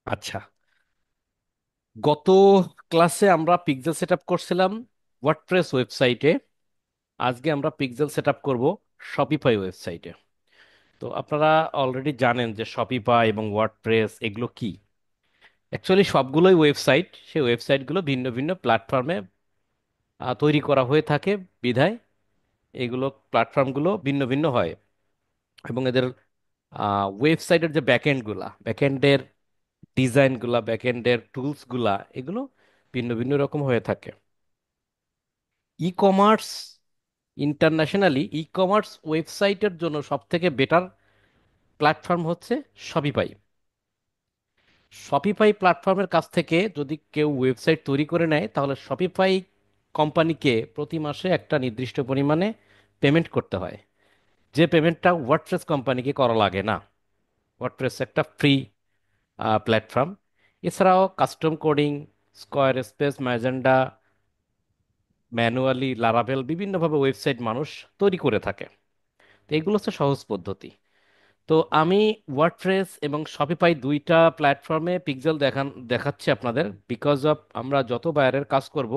আচ্ছা, গত ক্লাসে আমরা পিক্সেল সেটআপ করছিলাম ওয়ার্ডপ্রেস ওয়েবসাইটে। আজকে আমরা পিক্সেল সেটআপ করব শপিফাই ওয়েবসাইটে। তো আপনারা অলরেডি জানেন যে শপিফাই এবং ওয়ার্ডপ্রেস এগুলো কি। অ্যাকচুয়ালি সবগুলোই ওয়েবসাইট, সেই ওয়েবসাইটগুলো ভিন্ন ভিন্ন প্ল্যাটফর্মে তৈরি করা হয়ে থাকে। বিধায় এগুলো প্ল্যাটফর্মগুলো ভিন্ন ভিন্ন হয় এবং এদের ওয়েবসাইটের যে ব্যাকএন্ডের ডিজাইনগুলা, ব্যাকএন্ডের টুলসগুলা, এগুলো ভিন্ন ভিন্ন রকম হয়ে থাকে। E commerce, internationally e commerce ওয়েবসাইটের জন্য সব থেকে বেটার প্ল্যাটফর্ম হচ্ছে শপিফাই। শপিফাই প্ল্যাটফর্মের কাছ থেকে যদি কেউ ওয়েবসাইট তৈরি করে নেয়, তাহলে শপিফাই কোম্পানিকে প্রতি মাসে একটা নির্দিষ্ট পরিমাণে পেমেন্ট করতে হয়, যে পেমেন্টটা ওয়ার্ডপ্রেস কোম্পানিকে করা লাগে না। ওয়ার্ডপ্রেস একটা ফ্রি প্ল্যাটফর্ম। এছাড়াও custom coding, square space, magenta, manually, Laravel বিভিন্নভাবে ওয়েবসাইট মানুষ তৈরি করে থাকে। তো এগুলো হচ্ছে সহজ পদ্ধতি। তো আমি ওয়ার্ডপ্রেস এবং শপিফাই দুইটা প্ল্যাটফর্মে পিক্সেল দেখাচ্ছি আপনাদের, বিকজ অফ আমরা যত বায়ারের কাজ করব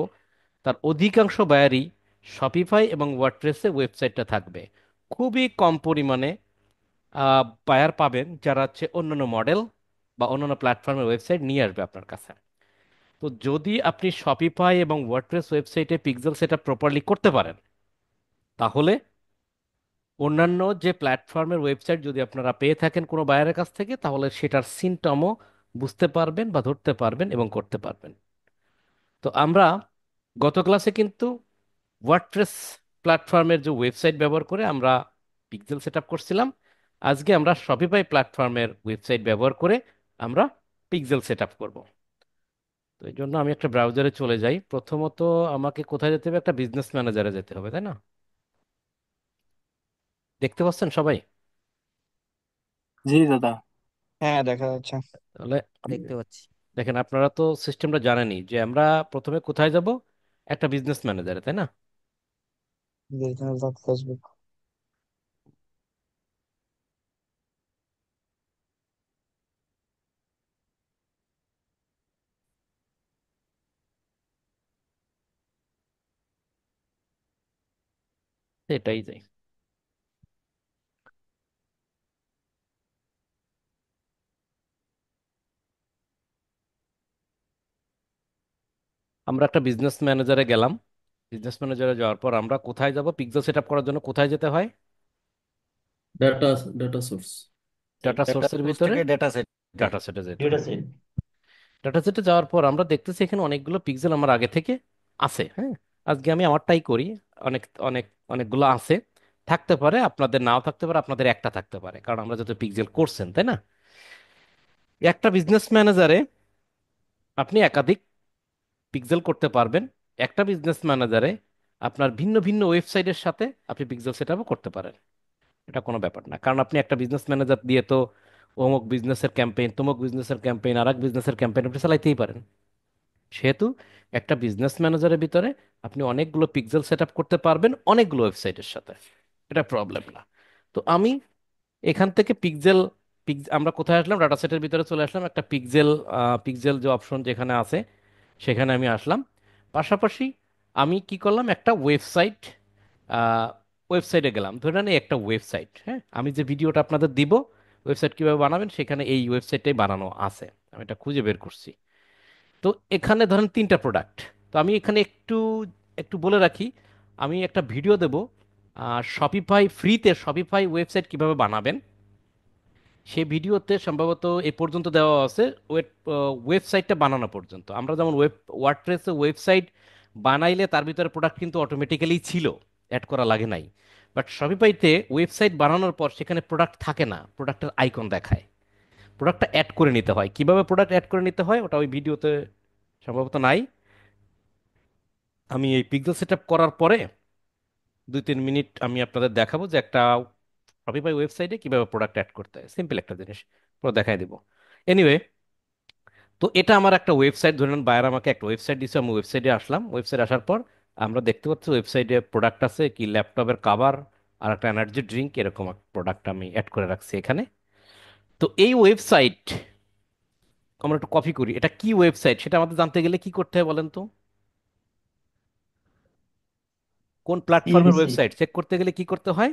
তার অধিকাংশ বায়ারই শপিফাই এবং ওয়ার্ডপ্রেসে ওয়েবসাইটটা থাকবে। খুবই কম পরিমাণে বায়ার পাবেন যারা হচ্ছে অন্যান্য মডেল বা অন্যান্য প্ল্যাটফর্মের ওয়েবসাইট নিয়ে আসবে আপনার কাছে। তো যদি আপনি শপিফাই এবং ওয়ার্ডপ্রেস ওয়েবসাইটে পিক্সেল সেটআপ প্রপারলি করতে পারেন, তাহলে অন্যান্য যে প্ল্যাটফর্মের ওয়েবসাইট যদি আপনারা পেয়ে থাকেন কোনো বায়ারের কাছ থেকে, তাহলে সেটার সিনটমও বুঝতে পারবেন বা ধরতে পারবেন এবং করতে পারবেন। তো আমরা গত ক্লাসে কিন্তু ওয়ার্ডপ্রেস প্ল্যাটফর্মের যে ওয়েবসাইট ব্যবহার করে আমরা পিক্সেল সেটআপ করছিলাম। আজকে আমরা শপিফাই প্ল্যাটফর্মের ওয়েবসাইট ব্যবহার করে আমরা পিক্সেল সেটআপ করব। তো এই জন্য আমি একটা ব্রাউজারে চলে যাই। প্রথমত আমাকে কোথায় যেতে হবে? একটা বিজনেস ম্যানেজারে যেতে হবে, তাই না? দেখতে পাচ্ছেন সবাই? জি দাদা। হ্যাঁ, দেখা যাচ্ছে। তাহলে দেখতে পাচ্ছি। দেখেন, আপনারা তো সিস্টেমটা জানেনই যে আমরা প্রথমে কোথায় যাব, একটা বিজনেস ম্যানেজারে, তাই না? Business dot Facebook. এটাই যাই। আমরা একটা বিজনেস ম্যানেজারে গেলাম। বিজনেস ম্যানেজারে যাওয়ার পর আমরা কোথায় যাব? পিক্সেল সেট আপ করার জন্য কোথায় যেতে হয়? Data data source. Data data সোর্সের সোর্স ভিতরে থেকে ডেটা সেটে। ডাটা সেটে যেতে ডেটা হয়। সেট। ডাটা সেটে যাওয়ার পর আমরা দেখতেছি এখানে অনেকগুলো পিক্সেল আমার আগে থেকে আছে। হ্যাঁ, আজকে আমি আমারটাই করি। অনেক অনেক অনেকগুলো আছে। থাকতে পারে আপনাদের, নাও থাকতে পারে আপনাদের, একটা থাকতে পারে, কারণ আমরা যত পিক্সেল করছেন, তাই না? একটা বিজনেস ম্যানেজারে আপনি একাধিক পিক্সেল করতে পারবেন। একটা বিজনেস ম্যানেজারে আপনার ভিন্ন ভিন্ন ওয়েবসাইটের সাথে আপনি পিক্সেল সেটআপও করতে পারেন। এটা কোনো ব্যাপার না, কারণ আপনি একটা বিজনেস ম্যানেজার দিয়ে তো অমুক বিজনেসের ক্যাম্পেইন, তমুক বিজনেসের ক্যাম্পেইন, আর এক বিজনেসের ক্যাম্পেইন আপনি চালাইতেই পারেন। সেহেতু একটা বিজনেস ম্যানেজারের ভিতরে আপনি অনেকগুলো পিক্সেল সেটআপ করতে পারবেন অনেকগুলো ওয়েবসাইটের সাথে। এটা প্রবলেম না। তো আমি এখান থেকে আমরা কোথায় আসলাম? ডাটা সেটের ভিতরে চলে আসলাম। একটা পিক্সেল যে অপশন যেখানে আছে সেখানে আমি আসলাম। পাশাপাশি আমি কি করলাম, একটা ওয়েবসাইটে গেলাম। ধরে নেন এই একটা ওয়েবসাইট, হ্যাঁ, আমি যে ভিডিওটা আপনাদের দিব ওয়েবসাইট কিভাবে বানাবেন, সেখানে এই ওয়েবসাইটটাই বানানো আছে। আমি এটা খুঁজে বের করছি। তো এখানে ধরেন তিনটা প্রোডাক্ট। তো আমি এখানে একটু একটু বলে রাখি, আমি একটা ভিডিও দেব শপিফাই ওয়েবসাইট কিভাবে বানাবেন। সেই ভিডিওতে সম্ভবত এ পর্যন্ত দেওয়া আছে ওয়েবসাইটটা বানানো পর্যন্ত। আমরা যেমন ওয়ার্ডপ্রেসে ওয়েবসাইট বানাইলে তার ভিতরে প্রোডাক্ট কিন্তু অটোমেটিক্যালি ছিল, অ্যাড করা লাগে নাই। বাট শপিফাইতে ওয়েবসাইট বানানোর পর সেখানে প্রোডাক্ট থাকে না, প্রোডাক্টের আইকন দেখায়। প্রোডাক্টটা অ্যাড করে নিতে হয়। কিভাবে প্রোডাক্ট অ্যাড করে নিতে হয় ওটা ওই ভিডিওতে সম্ভবত নাই। আমি এই পিক্সেল সেটআপ করার পরে 2-3 মিনিট আমি আপনাদের দেখাবো যে একটা শপিফাই ওয়েবসাইটে কিভাবে প্রোডাক্ট অ্যাড করতে হয়। সিম্পল একটা জিনিস, পুরো দেখাই দিব। এনিওয়ে, তো এটা আমার একটা ওয়েবসাইট। ধরুন বায়ার আমাকে একটা ওয়েবসাইট দিচ্ছে, আমি ওয়েবসাইটে আসলাম। ওয়েবসাইট আসার পর আমরা দেখতে পাচ্ছি ওয়েবসাইটে প্রোডাক্ট আছে কি, ল্যাপটপের কাভার আর একটা এনার্জি ড্রিঙ্ক, এরকম প্রোডাক্ট আমি অ্যাড করে রাখছি এখানে। তো এই ওয়েবসাইট আমরা একটু কপি করি, এটা কি ওয়েবসাইট সেটা আমাদের জানতে গেলে কি করতে হয় বলেন তো? কোন প্ল্যাটফর্মের টিএমসি। ওয়েবসাইট চেক করতে গেলে কি করতে হয়?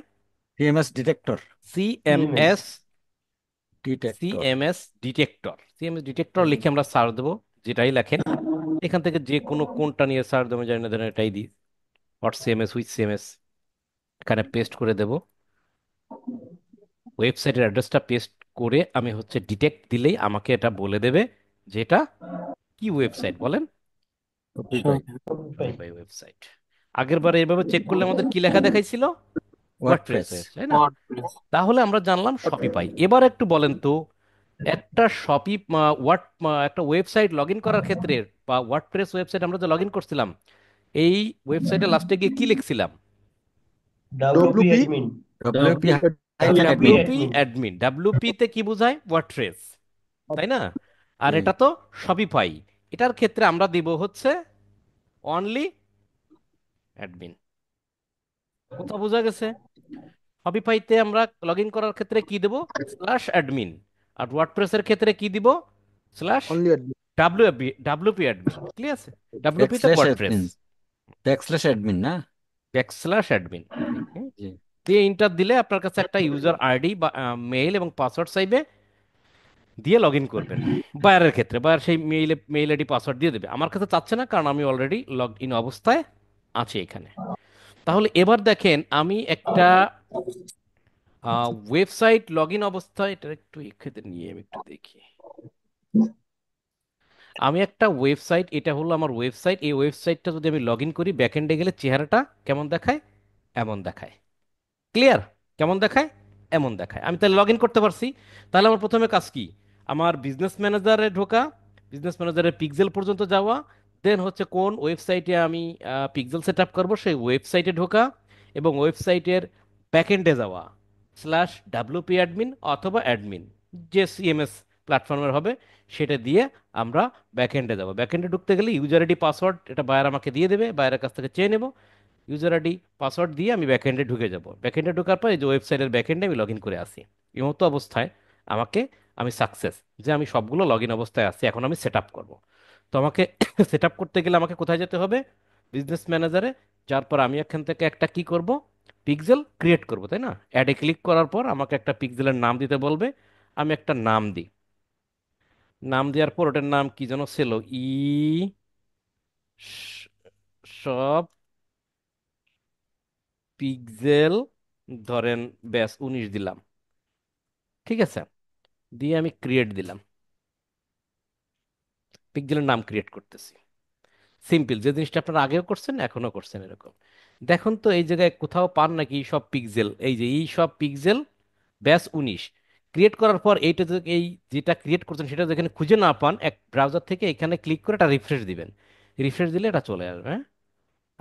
TMS detector. TMS. CMS, detector. CMS detector, CMS detector লিখে আমরা সার্চ দেবো, যেটাই লেখেন এখান থেকে যে কোনো কোনটা নিয়ে সার্চ দেবো, জানি না, ধরেন এটাই দিই, হট সিএমএস, হুইচ সিএমএস, এখানে পেস্ট করে দেব। ওয়েবসাইটের অ্যাড্রেসটা পেস্ট করে আমি হচ্ছে ডিটেক্ট দিলেই আমাকে এটা বলে দেবে যে এটা কি ওয়েবসাইট বলেন? শপিফাই। শপিফাই। Shopify website. আগের বারে এভাবে চেক করলে আমাদের কি লেখা দেখাইছিল? WordPress WordPress. হয়েছে, তাই না? ওয়ার্ডপ্রেস। তাহলে আমরা জানলাম শপিফাই। এবার একটু বলেন তো, একটা শপি ওয়ার্ড একটা ওয়েবসাইট লগ ইন করার ক্ষেত্রে বা ওয়ার্ডপ্রেস ওয়েবসাইট আমরা যে লগ ইন করছিলাম, এই ওয়েবসাইটে লাস্টে গিয়ে কি লিখছিলাম? WP WP admin. WP hyphen WP admin. WP admin. Admin. WP তে কি বোঝায়? ওয়ার্ডপ্রেস, তাই না? আর জি। এটা তো শপিফাই, এটার ক্ষেত্রে আমরা দিব হচ্ছে অনলি অ্যাডমিন। কোথাও বোঝা গেছে? শপিফাইতে আমরা লগ ইন করার ক্ষেত্রে কি দেব? Slash admin. আর ওয়ার্ডপ্রেসের ক্ষেত্রে কি দিব? Slash only WP admin. Clear আছে? ডাব্লিউপি তে backslash WordPress, admin. Backslash admin না? ব্যাকস্ল্যাশ অ্যাডমিন জি। দিয়ে ইন্টার দিলে আপনার কাছে একটা ইউজার আইডি বা মেইল এবং পাসওয়ার্ড চাইবে, দিয়ে লগ ইন করবেন। বায়ারের ক্ষেত্রে বায়ার সেই মেইল আইডি পাসওয়ার্ড দিয়ে দেবে। আমার কাছে চাচ্ছে না, কারণ আমি অলরেডি লগ ইন অবস্থায় আছি এখানে। তাহলে এবার দেখেন, আমি একটা ওয়েবসাইট লগ ইন অবস্থায়, এটা একটু এক্ষেত্রে নিয়ে আমি একটু দেখি। আমি একটা ওয়েবসাইট, এটা হলো আমার ওয়েবসাইট, এই ওয়েবসাইটটা যদি আমি লগ ইন করি, ব্যাকএন্ডে গেলে চেহারাটা কেমন দেখায়? এমন দেখায়। ক্লিয়ার? কেমন দেখায়? এমন দেখায়। আমি তাহলে লগ ইন করতে পারছি। তাহলে আমার প্রথমে কাজ কি? আমার বিজনেস ম্যানেজারে ঢোকা, বিজনেস ম্যানেজারের পিক্সেল পর্যন্ত যাওয়া, দেন হচ্ছে কোন ওয়েবসাইটে আমি পিক্সেল সেট আপ করবো সেই ওয়েবসাইটে ঢোকা, এবং ওয়েবসাইটের ব্যাকএন্ডে যাওয়া, স্ল্যাশ ডাব্লিউপি অ্যাডমিন অথবা অ্যাডমিন, যে সিএমএস প্ল্যাটফর্মের হবে সেটা দিয়ে আমরা ব্যাকএন্ডে যাবো। ব্যাকএন্ডে ঢুকতে গেলে ইউজার আইডি পাসওয়ার্ড এটা বায়ার আমাকে দিয়ে দেবে, বায়ারের কাছ থেকে চেয়ে নেব। ইউজার আইডি পাসওয়ার্ড দিয়ে আমি ব্যাকএন্ডে ঢুকে যাব। ব্যাকএন্ডে ঢোকার পর এই যে ওয়েবসাইটের ব্যাকএন্ডে আমি লগ ইন করে আসি। এই মতো অবস্থায় আমাকে, আমি সাকসেস যে আমি সবগুলো লগ ইন অবস্থায় আছি, এখন আমি সেট আপ করবো। তো আমাকে সেট আপ করতে গেলে আমাকে কোথায় যেতে হবে? বিজনেস ম্যানেজারে। যার পর আমি এখান থেকে একটা কি করব? পিক্সেল ক্রিয়েট করব, তাই না? অ্যাডে ক্লিক করার পর আমাকে একটা পিক্সেলের নাম দিতে বলবে। আমি একটা নাম দিই। নাম দেওয়ার পর ওটার নাম কি যেন ছিল, ই সব পিক্সেল, ধরেন ব্যাস 19 দিলাম। ঠিক আছে, দিয়ে আমি ক্রিয়েট দিলাম। পিক্সেলের নাম ক্রিয়েট করতেছি। সিম্পল, যে জিনিসটা আপনারা আগেও করছেন এখনো করছেন এরকম। দেখুন তো এই জায়গায় কোথাও পান নাকি এই সব পিক্সেল? এই যে এই সব পিক্সেল ব্যাস 19 ক্রিয়েট করার পর এইটা এই যেটা ক্রিয়েট করছেন সেটা যেখানে খুঁজে না পান, এক ব্রাউজার থেকে এখানে ক্লিক করে এটা রিফ্রেশ দিবেন। রিফ্রেশ দিলে এটা চলে আসবে, হ্যাঁ?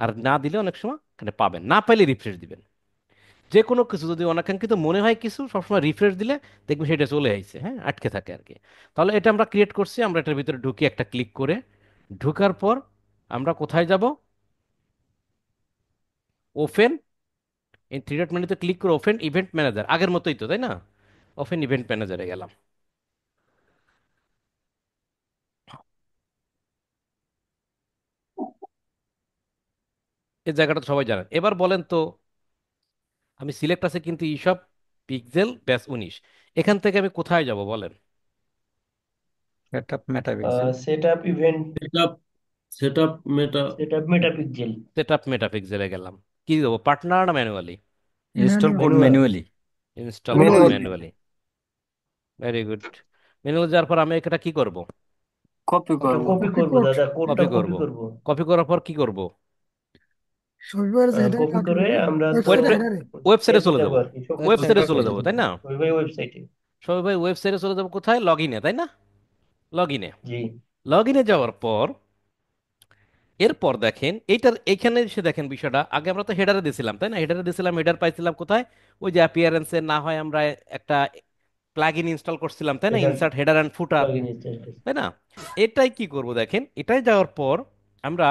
আর না দিলে অনেক সময় এখানে পাবেন না, পাইলে রিফ্রেশ দিবেন। যে কোনো কিছু যদি অনাকাঙ্ক্ষিত মনে হয় কিছু, সবসময় রিফ্রেশ দিলে দেখবেন সেটা চলে আসছে, হ্যাঁ, আটকে থাকে আর কি। তাহলে এটা আমরা ক্রিয়েট করছি, আমরা এটার ভিতরে ঢুকি একটা ক্লিক করে। ঢোকার পর আমরা কোথায় যাব? ওপেন, এই থ্রি ডট মেনুতে ক্লিক করে ওপেন ইভেন্ট ম্যানেজার, আগের মতোই তো, তাই না? ওপেন ইভেন্ট ম্যানেজারে গেলাম। এই জায়গাটা তো সবাই জানেন। এবার বলেন তো, আমি সিলেক্ট আছে কিন্তু এইসব পিক্সেল ব্যাস 19, এখান থেকে আমি কোথায় যাব বলেন? Setup Meta pixel. Set up event. Setup setup Meta. Set up Meta pixel. Set up মেটাপিক্সেলে গেলাম। কি দেবো, পার্টনার না manually? Install code manual. Manually. Install code manually. Manually. Manually. Very good. Manual যাওয়ার পর আমি এটা কি করব? কপি ওটা করব। কপি করব দাদা, কোডটা কপি কপি করব। করব। কপি করার পর কি করব? কপি করে আমরা তো ওয়েবসাইটে ইয়েতে চলে যাবো যাব। আর কি, ওয়েবসাইটে শপিফাই চলে যাব, তাই না? ওয়েবসাইটে। সবাই ভাই ওয়েবসাইটে চলে যাব কোথায়? লগ ইনে, তাই না? লগ ইনে। জি। লগ ইনে যাওয়ার পর এরপর দেখেন এইটার এইখানে এসে দেখেন বিষয়টা, আগে আমরা তো হেডারে দিয়েছিলাম, তাই না? হেডারে দিয়েছিলাম, হেডার পাইছিলাম কোথায়? ওই যে অ্যাপিয়ারেন্সে না হয় আমরা একটা প্লাগইন ইনস্টল করছিলাম, তাই না? এটা insert header and footer, plugin. তাই না? এটাই কি করব দেখেন, এটাই যাওয়ার পর আমরা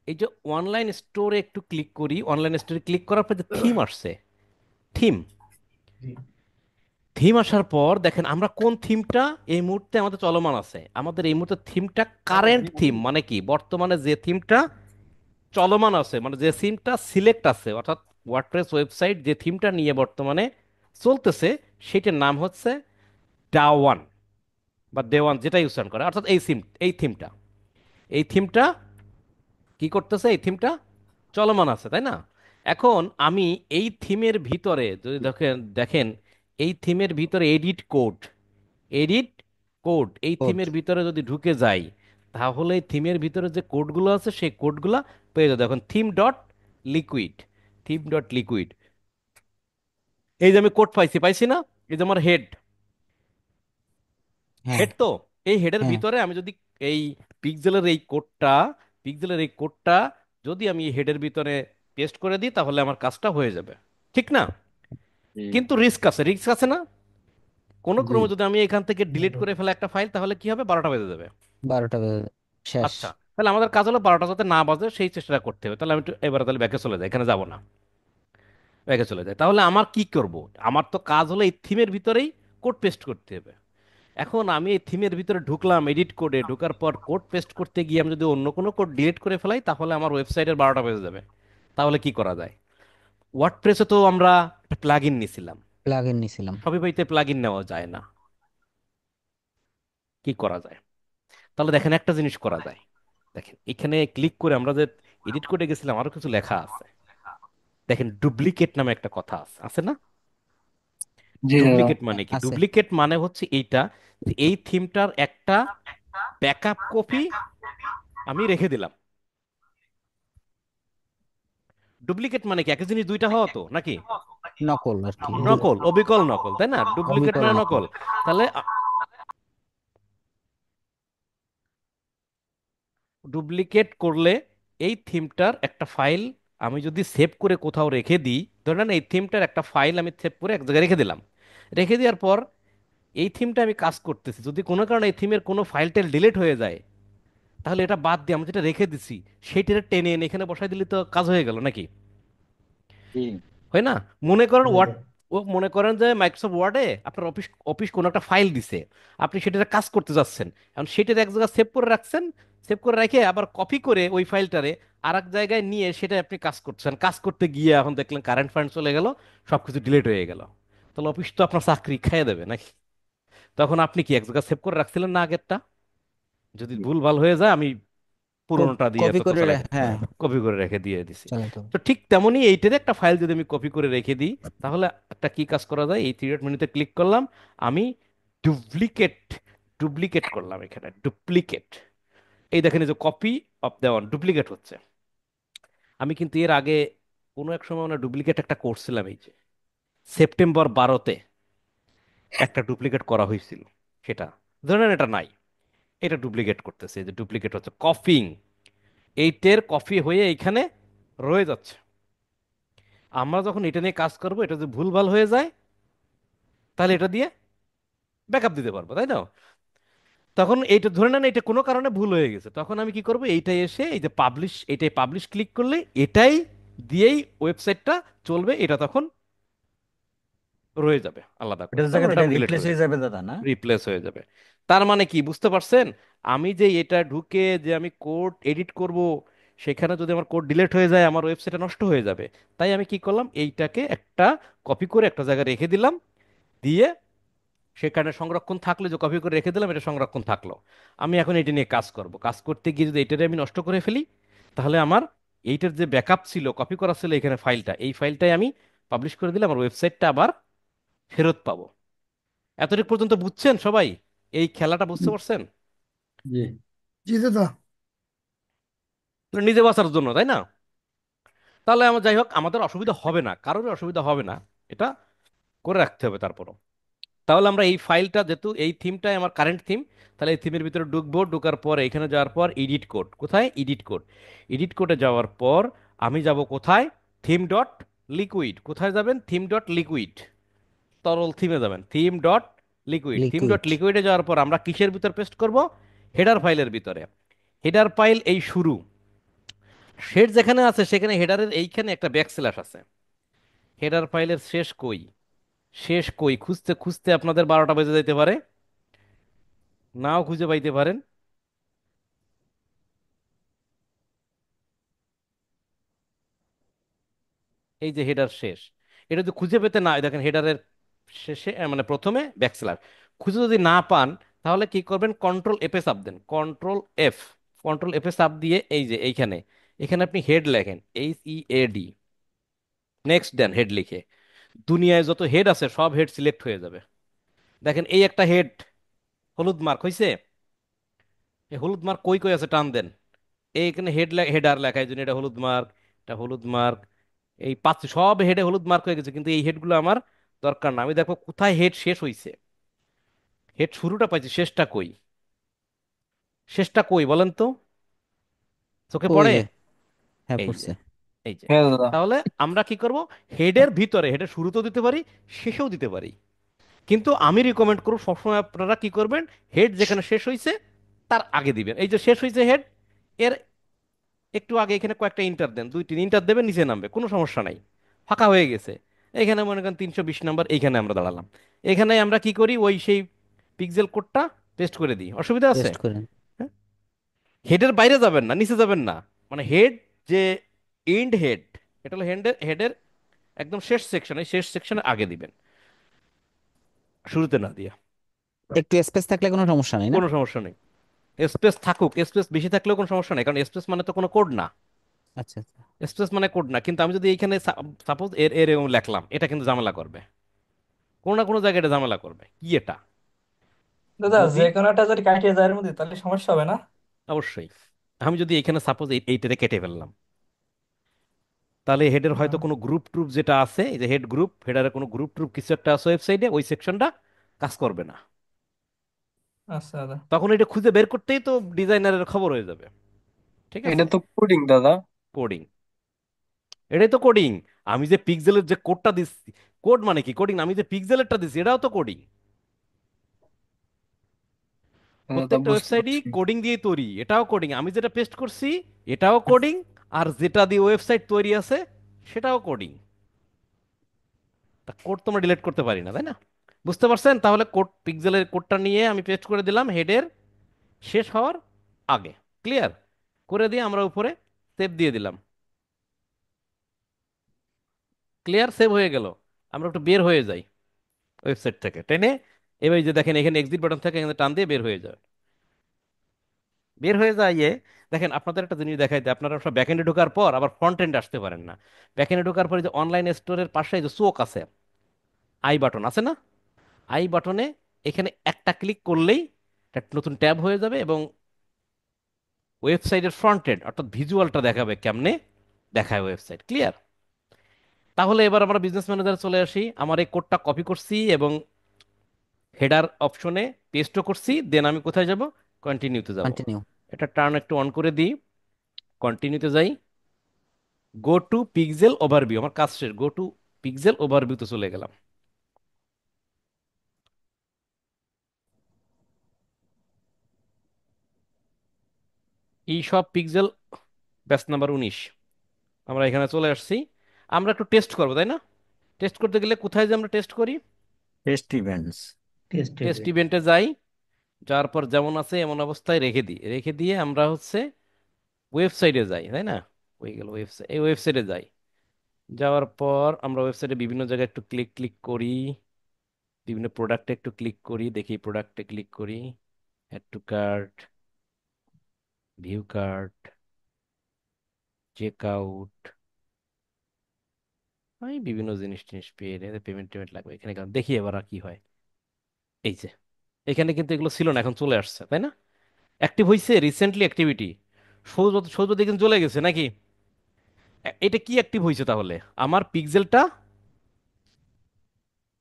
এই যে অনলাইন স্টোরে একটু ক্লিক করি। অনলাইন স্টোরে ক্লিক করার পর যে থিম আসছে, থিম, জি। থিম আসার পর দেখেন আমরা কোন থিমটা এই মুহূর্তে আমাদের চলমান আছে। আমাদের এই মুহূর্তে থিমটা কারেন্ট থিম, মানে কি বর্তমানে যে থিমটা চলমান আছে, মানে যে থিমটা সিলেক্ট আছে, অর্থাৎ ওয়ার্ডপ্রেস ওয়েবসাইট যে থিমটা নিয়ে বর্তমানে চলতেছে সেটার নাম হচ্ছে ডা 1 বা ডে 1, যেটা ইউজ করে, অর্থাৎ এই থিমটা কি করতেছে, এই থিমটা চলমান আছে, তাই না? এখন আমি এই থিমের ভিতরে যদি দেখেন দেখেন এই থিমের ভিতরে এডিট কোড এই কোড। থিমের ভিতরে যদি ঢুকে যাই, তাহলে এই থিমের ভিতরে যে কোডগুলো আছে সেই কোডগুলো পেয়ে যাবে। এখন থিম ডট লিকুইড এই যে আমি কোড পাইছি না, এই যে আমার হেড হ্যাঁ, হেড তো এই হেডের হ্যাঁ, ভিতরে আমি যদি এই পিক্সেলের এই কোডটা পিক্সেলের এই কোডটা যদি আমি এই হেডের ভিতরে পেস্ট করে দিই তাহলে আমার কাজটা হয়ে যাবে, ঠিক না? জি কিন্তু রিস্ক আছে না? কোনো জি ক্রমে যদি আমি এখান থেকে ডিলিট করে ফেলা একটা ফাইল, তাহলে কি হবে, 12টা বেজে যাবে। 12টা বেজে শেষ। আচ্ছা, তাহলে আমাদের কাজ হলো 12টা যাতে না বাজে সেই চেষ্টাটা করতে হবে। তাহলে আমি একটু এবার তাহলে ব্যাকে চলে যাই, এখানে যাব না, ব্যাকে চলে যাই। তাহলে আমার কি করব? আমার তো কাজ হলো এই থিমের ভিতরেই কোড পেস্ট করতে হবে। এখন আমি এই থিমের ভিতরে ঢুকলাম, এডিট কোডে ঢোকার পর কোড পেস্ট করতে গিয়ে আমি যদি অন্য কোনো কোড ডিলিট করে ফেলাই তাহলে আমার ওয়েবসাইটের 12টা বেজে যাবে। তাহলে কি করা যায়? ওয়ার্ডপ্রেসে তো আমরা একটা প্লাগ ইন নিছিলাম, প্লাগইন নিছিলাম। শপিফাইতে প্লাগ ইন নেওয়া যায় না। কি করা যায়? তাহলে দেখেন একটা জিনিস করা যায়। দেখেন এখানে ক্লিক করে আমরা যে এডিট কোডে গেছিলাম আরো কিছু লেখা আছে। দেখেন ডুপ্লিকেট নামে একটা কথা আছে, আছে না? জি দাদা। ডুপ্লিকেট মানে কি? আছে। ডুপ্লিকেট মানে হচ্ছে এইটা, যে এই থিমটার একটা ব্যাকআপ কপি আমি রেখে দিলাম। ডুপ্লিকেট মানে কি? একই জিনিস দুইটা হওয়া তো নাকি? নকল আর কি। নকল, অবিকল নকল, তাই না? ডুপ্লিকেট অবিকল মানে নকল। নকল। তাহলে ডুপ্লিকেট করলে এই থিমটার একটা ফাইল আমি যদি সেভ করে কোথাও রেখে দিই, ধরে নেন এই থিমটার একটা ফাইল আমি সেভ করে এক জায়গায় রেখে দিলাম। রেখে দেওয়ার পর এই থিমটা আমি কাজ করতেছি, যদি কোনো কারণে এই থিমের কোনো ফাইলটা ডিলিট হয়ে যায়, তাহলে এটা বাদ দিয়ে আমি যেটা রেখে দিছি সেইটা টেনে এনে এখানে বসাই দিলে তো কাজ হয়ে গেল নাকি? জি হয় না? মনে করেন হয়ে ওয়ার্ড যায়। ও মনে করেন যে মাইক্রোসফট ওয়ার্ডে আপনার অফিস অফিস কোনো একটা ফাইল দিছে, আপনি সেটাতে কাজ করতে যাচ্ছেন। এখন সেটা এক জায়গায় সেভ করে রাখছেন, সেভ করে রেখে আবার কপি করে ওই ফাইলটারে আর এক জায়গায় নিয়ে সেটা আপনি কাজ করছেন, কাজ করতে গিয়ে এখন দেখলেন কারেন্ট ফান্ড চলে গেল, সবকিছু ডিলিট হয়ে গেল। তাহলে অফিস তো আপনার চাকরি খাইয়ে দেবে নাকি? তখন আপনি কি এক জায়গায় সেভ করে রাখছিলেন না আগেরটা? যদি জি ভুল ভাল হয়ে যায় আমি পুরোনোটা দিয়ে কপি তথ্য করে চালাই, হ্যাঁ, কপি করে রেখে দিয়ে দিছি। চালাতে হবে। তো ঠিক তেমনই এইটার একটা ফাইল যদি আমি কপি করে রেখে দিই, তাহলে একটা কি কাজ করা যায়, এই থ্রি ডট মেনুতে ক্লিক করলাম, আমি ডুপ্লিকেট ডুপ্লিকেট করলাম, এখানে ডুপ্লিকেট, এই দেখেন এই যে কপি অফ দেওয়ান ডুপ্লিকেট হচ্ছে। আমি কিন্তু এর আগে কোনো এক সময় মানে ডুপ্লিকেট একটা করছিলাম, এই যে সেপ্টেম্বর 12-তে একটা ডুপ্লিকেট করা হয়েছিল, সেটা ধরেন এটা নাই, এটা ডুপ্লিকেট করতেছে, এই যে ডুপ্লিকেট হচ্ছে কপিং, এইটের কপি হয়ে এইখানে রয়ে যাচ্ছে। আমরা যখন এটা নিয়ে কাজ করব, এটা যদি ভুলভাল হয়ে যায় তাহলে এটা দিয়ে ব্যাকআপ দিতে পারবো, তাই না? তখন এইটা ধরে নেন এটা কোনো কারণে ভুল হয়ে গেছে, তখন আমি কি করব, এইটাই এসে এই যে পাবলিশ, এটাই পাবলিশ ক্লিক করলে এটাই দিয়েই ওয়েবসাইটটা চলবে, এটা তখন রয়ে যাবে আলাদা করে, এটার তখন জায়গা এটা থেকে ডিলিট রিপ্লেস হয়ে হয়ে যাবে, যাবে দাদা, না? রিপ্লেস হয়ে যাবে। তার মানে কি বুঝতে পারছেন? আমি যে এটা ঢুকে যে আমি কোড এডিট করব, সেখানে যদি আমার কোড ডিলিট হয়ে যায় আমার ওয়েবসাইটটা নষ্ট হয়ে যাবে। তাই আমি কি করলাম, এইটাকে একটা কপি করে একটা জায়গায় রেখে দিলাম, দিয়ে সেখানে সংরক্ষণ থাকলে যে কপি করে রেখে দিলাম এটা সংরক্ষণ থাকলো। আমি এখন এটা নিয়ে কাজ করব, কাজ করতে গিয়ে যদি এটারে আমি নষ্ট করে ফেলি, তাহলে আমার এইটার যে ব্যাকআপ ছিল, কপি করা ছিল এখানে ফাইলটা, এই ফাইলটাই আমি পাবলিশ করে দিলে আমার ওয়েবসাইটটা আবার ফেরত পাবো। এতটুকু পর্যন্ত বুঝছেন সবাই? এই খেলাটা বুঝতে পারছেন? জি জি দাদা। মানে নিজে বাঁচার জন্য, তাই না? তাহলে আমার যাই হোক আমাদের অসুবিধা হবে না, কারোর অসুবিধা হবে না, এটা করে রাখতে হবে তারপরও। তাহলে আমরা এই ফাইলটা, যেহেতু এই থিমটাই আমার কারেন্ট থিম, তাহলে এই থিমের ভিতরে ঢুকবো, ঢোকার পর এখানে যাওয়ার পর এডিট কোড, কোথায় এডিট কোড, এডিট কোডে যাওয়ার পর আমি যাব কোথায়, থিম ডট লিকুইড, কোথায় যাবেন, থিম ডট লিকুইড, তরল থিমে যাবেন, থিম ডট লিকুইড। লিকুইডে যাওয়ার পর আমরা কিসের ভিতর পেস্ট করব, হেডার ফাইলের ভিতরে। হেডার ফাইল এই শুরু, শেড যেখানে আছে সেখানে হেডারের এইখানে একটা ব্যাকস্ল্যাশ আছে, হেডার ফাইলের শেষ কই, শেষ কই খুঁজতে খুঁজতে আপনাদের 12টা বেজে যাইতে পারে, নাও খুঁজে পাইতে পারেন। এই যে হেডার শেষ, এটা যদি খুঁজে পেতে না হয়, দেখেন হেডারের শেষে মানে প্রথমে ব্যাকস্ল্যাশ, খুঁজে যদি না পান তাহলে কি করবেন, কন্ট্রোল এফে চাপ দেন, কন্ট্রোল এফ, কন্ট্রোল এফে চাপ দিয়ে এই যে এইখানে, এখানে আপনি হেড লেখেন, HEAD, নেক্সট দেন হেড লিখে, দুনিয়ায় যত হেড আছে সব হেড সিলেক্ট হয়ে যাবে। দেখেন এই একটা হেড হলুদ মার্ক হয়েছে, এই হলুদ মার্ক কই কই আছে টান দেন, এইখানে হেডার লেখা, এই জন্য এটা হলুদ মার্ক, এটা হলুদ মার্ক, এই পাঁচ সব হেডে হলুদ মার্ক হয়ে গেছে, কিন্তু এই হেডগুলো আমার দরকার না। আমি দেখো কোথায় হেড শেষ হইছে, হেড শুরুটা পাইছি, শেষটা কই, শেষটা কই বলেন তো, চোখে ওই পড়ে? যে, হ্যাঁ এই যে, পড়ছে। এই যে। হ্যাঁ দাদা। তাহলে আমরা কি করব, হেডের ভিতরে, হেডের শুরুতেও দিতে পারি, শেষেও দিতে পারি, কিন্তু আমি রিকমেন্ড করব সবসময় আপনারা কি করবেন, হেড যেখানে শেষ হইছে তার আগে দিবেন। এই যে শেষ হইছে হেড, এর একটু আগে এখানে কয়েকটা ইন্টার দেন, 2-3 ইন্টার দেবেন, নিচে নামবে, কোনো সমস্যা নাই। ফাঁকা হয়ে গেছে, এখানে মনে করেন 320 নাম্বার, এইখানে আমরা দাঁড়ালাম, এখানে আমরা কি করি, ওই সেই পিক্সেল কোডটা পেস্ট করে দিই, অসুবিধা আছে? টেস্ট করেন। হ্যাঁ, হেডের বাইরে যাবেন না, নিচে যাবেন না, মানে হেড যে এন্ড হেড, এটা হলো হেডের হেডের একদম শেষ সেকশন, এই শেষ সেকশনের আগে দিবেন, শুরুতে না দিয়া। একটু স্পেস থাকলে কোনো সমস্যা নেই না? কোনো সমস্যা নেই, স্পেস থাকুক, স্পেস বেশি থাকলেও কোনো সমস্যা নেই, কারণ স্পেস মানে তো কোনো কোড না, আচ্ছা আচ্ছা। স্পেস মানে কোড না। কিন্তু আমি যদি এইখানে সাপোজ এর এর এরকম লেখলাম, এটা কিন্তু ঝামেলা করবে, কোনো না কোনো জায়গায় এটা ঝামেলা করবে, কি এটা দাদা যদি, যে কোনো একটা যদি কাটিয়ে যায় এর মধ্যে তাহলে সমস্যা হবে না? অবশ্যই। আমি যদি এখানে সাপোজ এইটারে কেটে ফেললাম, তাহলে হেডের হয়তো হুম। কোনো গ্রুপ ট্রুপ যেটা আছে, এই যে হেড গ্রুপ, হেডারে কোনো গ্রুপ ট্রুপ কিছু একটা আছে ওয়েবসাইটে, ওই সেকশনটা কাজ করবে না। আচ্ছা দাদা। তখন এটা খুঁজে বের করতেই তো ডিজাইনারের খবর হয়ে যাবে, ঠিক এটা আছে? তো কোডিং দাদা। কোডিং, এটাই তো কোডিং। আমি যে পিক্সেলের যে কোডটা দিচ্ছি, কোড মানে কি কোডিং, আমি যে পিক্সেলেরটা দিচ্ছি এটাও তো কোডিং। দাদা প্রত্যেকটা বুঝতে ওয়েবসাইটই পারছি। কোডিং দিয়ে তৈরি, এটাও কোডিং, আমি যেটা পেস্ট করছি এটাও কোডিং, আর যেটা দিয়ে ওয়েবসাইট তৈরি আছে সেটাও কোডিং। তা কোড তো আমরা ডিলিট করতে পারি না, তাই না? বুঝতে পারছেন? তাহলে কোড, পিক্সেলের কোডটা নিয়ে আমি পেস্ট করে দিলাম হেডের শেষ হওয়ার আগে, ক্লিয়ার করে দিয়ে আমরা উপরে সেভ দিয়ে দিলাম, ক্লিয়ার, সেভ হয়ে গেল। আমরা একটু বের হয়ে যাই ওয়েবসাইট থেকে টেনে, এবার এই যে দেখেন এখানে এক্সিট বাটন থেকে, এখানে টান দিয়ে বের হয়ে যায়, বের হয়ে যাইয়ে দেখেন আপনাদের একটা জিনিস দেখাই দেয়, আপনারা সব ব্যাকএন্ডে ঢোকার পর আবার ফ্রন্ট এন্ডে আসতে পারেন না। ব্যাকএন্ডে ঢোকার পরে যে অনলাইন স্টোরের পাশে যে চোখ আছে, আই বাটন আছে না, আই বাটনে এখানে একটা ক্লিক করলেই একটা নতুন ট্যাব হয়ে যাবে, এবং ওয়েবসাইটের ফ্রন্ট এন্ড অর্থাৎ ভিজুয়ালটা দেখাবে কেমনে দেখায় ওয়েবসাইট, ক্লিয়ার? তাহলে এবার আমরা বিজনেস ম্যানেজারে চলে আসি, আমার এই কোডটা কপি করছি এবং হেডার অপশনে পেস্টও করছি, দেন আমি কোথায় যাব, কন্টিনিউতে যাব। কন্টিনিউ। এটা টার্ন একটু অন করে দিই, কন্টিনিউতে যাই, গো টু পিক্সেল ওভারভিউ, আমার কাজ শেষ, গো টু পিক্সেল ওভারভিউতে চলে গেলাম। এই সব পিক্সেল, ব্যাচ নাম্বার 19, আমরা এখানে চলে আসছি। আমরা একটু টেস্ট করবো, তাই না? টেস্ট করতে গেলে কোথায় যে আমরা টেস্ট করি, test events. Test test event. ইভেন্টে যাই, যাওয়ার পর যেমন আছে এমন অবস্থায় রেখে দিই, রেখে দিয়ে আমরা হচ্ছে ওয়েবসাইটে যাই, তাই না? হয়ে গেল ওয়েবসাইট, এই ওয়েবসাইটে যাই, যাওয়ার পর আমরা ওয়েবসাইটে বিভিন্ন জায়গায় একটু ক্লিক ক্লিক করি, বিভিন্ন প্রোডাক্টে একটু ক্লিক করি, দেখি প্রোডাক্টে ক্লিক করি, add to cart, view cart, check out, আমি বিভিন্ন জিনিস টিনিস পেয়ে পেমেন্ট টেমেন্ট লাগবে, এখানে কারণ দেখি এবার আর কি হয়। এই যে এখানে কিন্তু এগুলো ছিল না, এখন চলে আসছে, তাই না? অ্যাক্টিভ হয়েছে রিসেন্টলি অ্যাক্টিভিটি, সৌজ সৌজ কিন্তু চলে গেছে নাকি? এটা কি অ্যাক্টিভ হয়েছে তাহলে, আমার পিক্সেলটা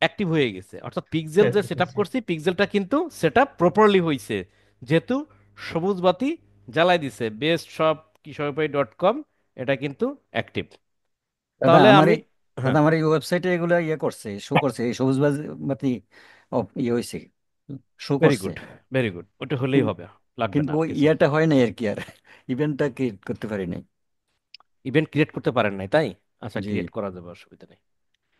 অ্যাক্টিভ হয়ে গেছে, অর্থাৎ পিক্সেল যে সেট আপ করছি পিক্সেলটা কিন্তু সেট আপ প্রপারলি হয়েছে, যেহেতু সবুজ বাতি জ্বালাই দিছে, বেস্ট শপ কিশোরপাই.com, এটা কিন্তু অ্যাক্টিভ। দাদা তাহলে আমার আমি, এই দাদা হ্যাঁ, আমার এই ওয়েবসাইটে এগুলো ইয়ে করছে, শো করছে, এই সবুজ বাতি ইয়ে হয়েছে, শো ভেরি করছে। গুড, ভেরি গুড, ওটা হলেই কিন- হবে, লাগবে কিন্তু না আর ওই কিছু। ইয়েটা হয় নাই আর কি, আর ইভেন্টটা ক্রিয়েট করতে পারি নাই। ইভেন্ট ক্রিয়েট করতে পারেন নাই তাই? আচ্ছা, জি। ক্রিয়েট করা যাবে, অসুবিধা নেই।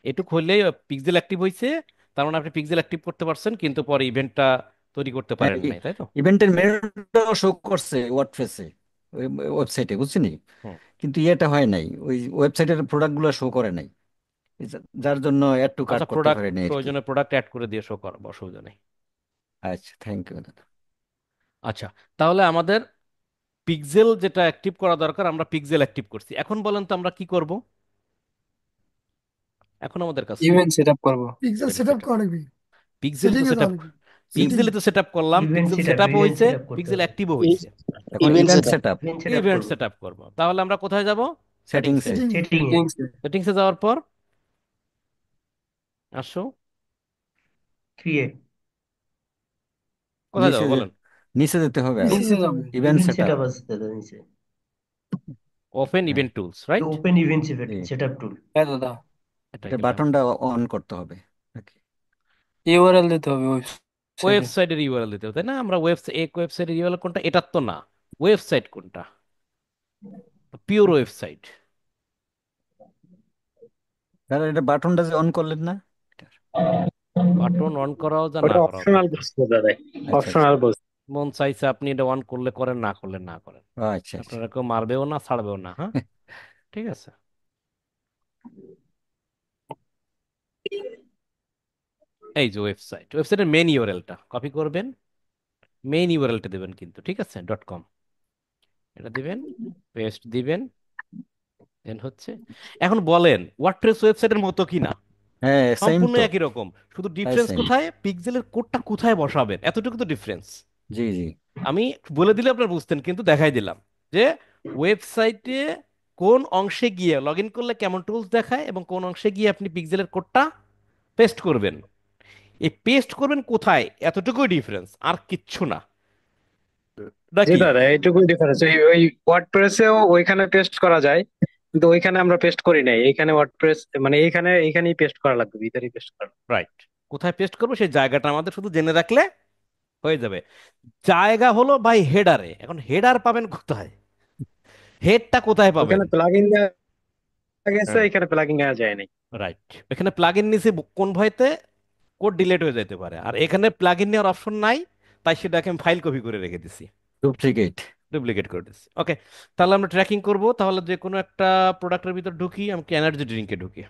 এটুক হইলেই পিক্সেল অ্যাক্টিভ হয়েছে, তার মানে আপনি পিক্সেল অ্যাক্টিভ করতে পারছেন কিন্তু পরে ইভেন্টটা তৈরি করতে হ্যাঁ, পারেন নাই, তাই তো? ইভেন্টের মেনুটাও শো করছে ওয়ার্ডপ্রেসে, ওই ওয়েবসাইটে, বুঝছিনি? হুম। কিন্তু ইয়েটা হয় নাই, ওই ওয়েবসাইটের প্রোডাক্টগুলো শো করে নাই, যার জন্য অ্যাড টু কার্ট আচ্ছা, করতে প্রোডাক্ট পারি নাই আর কি। প্রয়োজনে প্রোডাক্ট অ্যাড করে দিয়ে শো করাবো, অসুবিধা নেই। আচ্ছা, থ্যাংক ইউ দাদা। আচ্ছা, তাহলে আমাদের পিক্সেল যেটা অ্যাক্টিভ করা দরকার আমরা পিক্সেল অ্যাক্টিভ করছি, এখন বলেন তো আমরা কি করব? এখন আমাদের কাজ কি? ইভেন্ট সেট আপ করবো। Pixel very set up good. করা লাগবে। পিক্সেল তো সেটিং এ সেট যাওয়া আপ, লাগবে। সেটিং পিক্সেলে তো সেট আপ করলাম, event pixel set set up, আপও ইভেন্ট হয়েছে, সেট আপ করতে পিক্সেল হবে। অ্যাক্টিভও হয়েছে। এখন event event set up. Set up, event set up event করবো সেট আপ করবো, তাহলে আমরা কোথায় যাব? সেটিংসে। সেটিংসে। সেটিং এ। সেটিং এ। সেটিংসে। সেটিংসে যাওয়ার পর আসো, ক্রিয়েট। কোথায় নিচে যাবো বলেন? নিচে যেতে হবে আরো, নিচে নিচে যেতে যাবো। হবে। Event event set set up. Up আছে দাদা নিচে। ওপেন হ্যাঁ, event tools, right? Open event এই সেট আপ টুল। হ্যাঁ দাদা, এটাই এটা গেলাম। বাটনটা অন করতে হবে নাকি? ইউআরএল দিতে হবে ওয়েবসাইটে। ওয়েবসাইটের ইউআরএল দিতে হবে, তাই না? আমরা ওয়েবসাইটের ইউআরএল কোনটা, এটার তো না, ওয়েবসাইট কোনটা, পিওর ওয়েবসাইট। দাদা এটা বাটনটা যে অন করলেন না এটার? বাটন অন করাও যা না ওটা করাও তা। অপশনাল বস্তু দাদা, আচ্ছা আচ্ছা। অপশনাল বস্তু। মন চাইছে আপনি এটা অন করলে করেন, না করলে না করেন, ও আচ্ছা আচ্ছা। আপনারা কেউ মারবেও না ছাড়বেও না, হ্যাঁ? ঠিক আছে। এই যে ওয়েবসাইটের মেন ইউআরএলটা কপি করবেন, মেইন ইউআরএলটা দেবেন কিন্তু, ঠিক আছে, .com এটা দিবেন, পেস্ট দিবেন, দেন হচ্ছে। এখন বলেন ওয়ার্ডপ্রেস ওয়েবসাইটের মতো কি না? হ্যাঁ, সেম সম্পূর্ণ তো। একই রকম, শুধু হ্যাঁ, ডিফারেন্স সেম। কোথায়, পিক্সেলের কোডটা কোথায় বসাবেন, এতটুকু তো ডিফারেন্স। জি জি। আমি বলে দিলে আপনারা বুঝতেন, কিন্তু দেখাই দিলাম যে ওয়েবসাইটে কোন অংশে গিয়ে লগ ইন করলে কেমন টুলস দেখায় এবং কোন অংশে গিয়ে আপনি পিক্সেলের কোডটা পেস্ট করবেন। এই পেস্ট করবেন কোথায়, এতটুকুই ডিফারেন্স, আর কিচ্ছু না, জি নাকি? দাদা, এইটুকুই ডিফারেন্স। ওই ওই ওয়ার্ডপ্রেসেও ওইখানে পেস্ট করা যায়, কিন্তু ওইখানে আমরা পেস্ট করি নাই। এইখানে ওয়ার্ডপ্রেস মানে এইখানেই পেস্ট করা লাগবে, ভিতরেই পেস্ট করা লাগবে। রাইট। কোথায় পেস্ট করবো সেই জায়গাটা আমাদের শুধু জেনে রাখলে হয়ে যাবে। জায়গা হলো ভাই হেডারে, এখন হেডার পাবেন কোথায়, হেডটা কোথায় পাবেন? ওখানে প্লাগইন দেওয়া গেছে, হ্যাঁ, এখানে প্লাগইন দেওয়া যায় নাই। রাইট। এখানে প্লাগ ইন নিচে কোন ভয়তে কোড ডিলেট হয়ে যেতে পারে, আর এখানে প্লাগ ইন নেওয়ার অপশন নাই, তাই সেটাকে আমি ফাইল কপি করে রেখে দিছি, ডুপ্লিকেট। ডুপ্লিকেট করে দিচ্ছি। ওকে, তাহলে আমরা ট্র্যাকিং করব, তাহলে যে কোনো একটা প্রোডাক্টের ভিতর ঢুকি, আমাকে এনার্জি ড্রিঙ্কে ঢুকি,